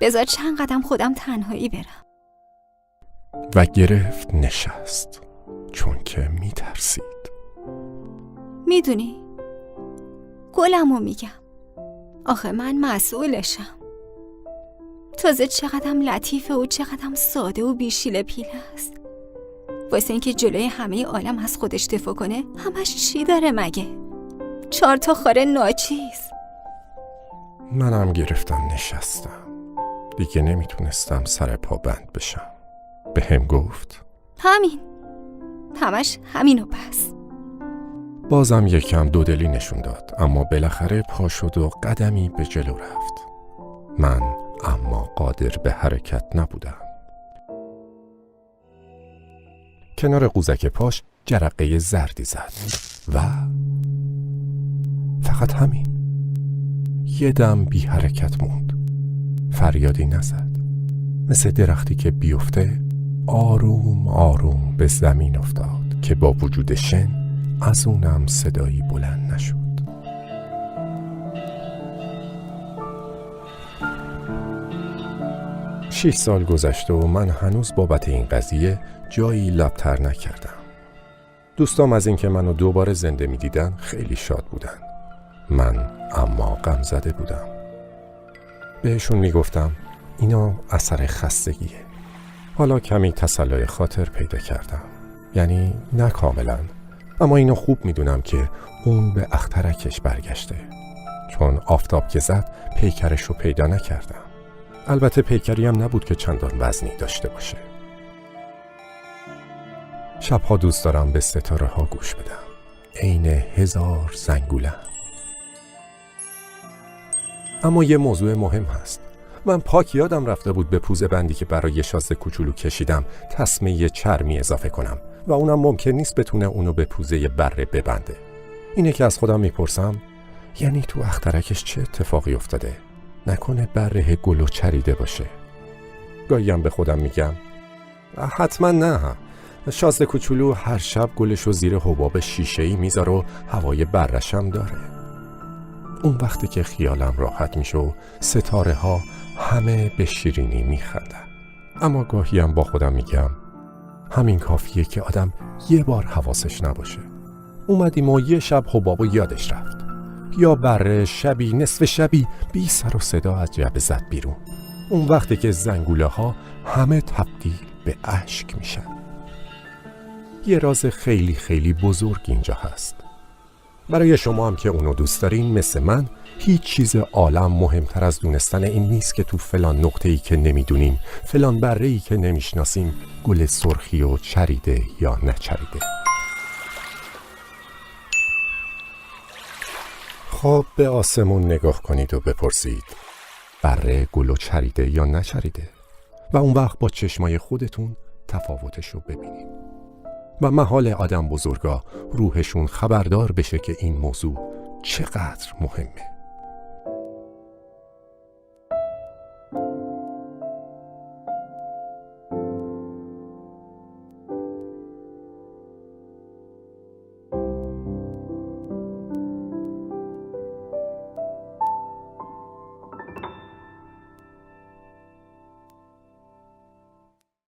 بذار چند قدم خودم تنهایی برم. و گرفت نشست چون که میترسید. میدونی گلمو میگم، آخه من مسئولشم. تازه چقدرم لطیفه و چقدرم ساده و بیشیل پیله است. واسه اینکه جلوی همه عالم از خودش دفاع کنه همش چی داره مگه؟ 4 تا خاره ناچیز. منم گرفتم نشستم. دیگه نمیتونستم سر پا بند بشم. به هم گفت همین، همش همینو بس. بازم یکم دودلی نشون داد، اما بالاخره پا شد و قدمی به جلو رفت. من اما قادر به حرکت نبودم. کنار قوزک پاش جرقه زردی زد و فقط همین. یه دم بی حرکت موند. فریادی نزد. مثل درختی که بیفته آروم آروم به زمین افتاد که با وجود شن از اونم صدایی بلند نشد. شش سال گذشته و من هنوز بابت این قضیه جایی لب‌تر نکردم. دوستام از اینکه منو دوباره زنده می دیدن خیلی شاد بودن. من اما غم زده بودم. بهشون می گفتم اینا اثر خستگیه. حالا کمی تسلای خاطر پیدا کردم. یعنی نه کاملا، اما اینو خوب می دونم که اون به اخترکش برگشته. چون آفتاب که زد پیکرش رو پیدا نکردم. البته پیکری هم نبود که چندان وزنی داشته باشه. شبها دوست دارم به ستاره ها گوش بدم. عین 1000 زنگوله. اما یه موضوع مهم هست. من پاک یادم رفته بود به پوزه بندی که برای شازده کوچولو کشیدم تسمه چرمی اضافه کنم و اونم ممکن نیست بتونه اونو به پوزه بره ببنده. اینه که از خودم میپرسم یعنی تو اخترکش چه اتفاقی افتاده؟ نکنه بره گلو چریده باشه. گاهیم به خودم میگم حتما نه. شازده کوچولو هر شب گلشو زیر حباب شیشه‌ای میذاره و هوای برشم داره. اون وقتی که خیالم راحت میشه و ستاره ها همه به شیرینی میخندن. اما گاهیم با خودم میگم همین کافیه که آدم یه بار حواسش نباشه. اومدیم و یه شب حبابو یادش رفت. یا بره شبی نصف شبی بی سر و صدا از جعبه زد بیرون. اون وقتی که زنگوله ها همه تبدیل به اشک میشن. یه راز خیلی خیلی بزرگ اینجا هست. برای شما هم که اونو دوست دارین مثل من، هیچ چیز عالم مهمتر از دونستن این نیست که تو فلان نقطه‌ای که نمیدونیم، فلان بره‌ای که نمیشناسیم، گل سرخی و چریده یا نچریده. خب به آسمون نگاه کنید و بپرسید بره گل و چریده یا نچریده و اون وقت با چشمای خودتون تفاوتش رو ببینید و محال آدم بزرگا روحشون خبردار بشه که این موضوع چقدر مهمه.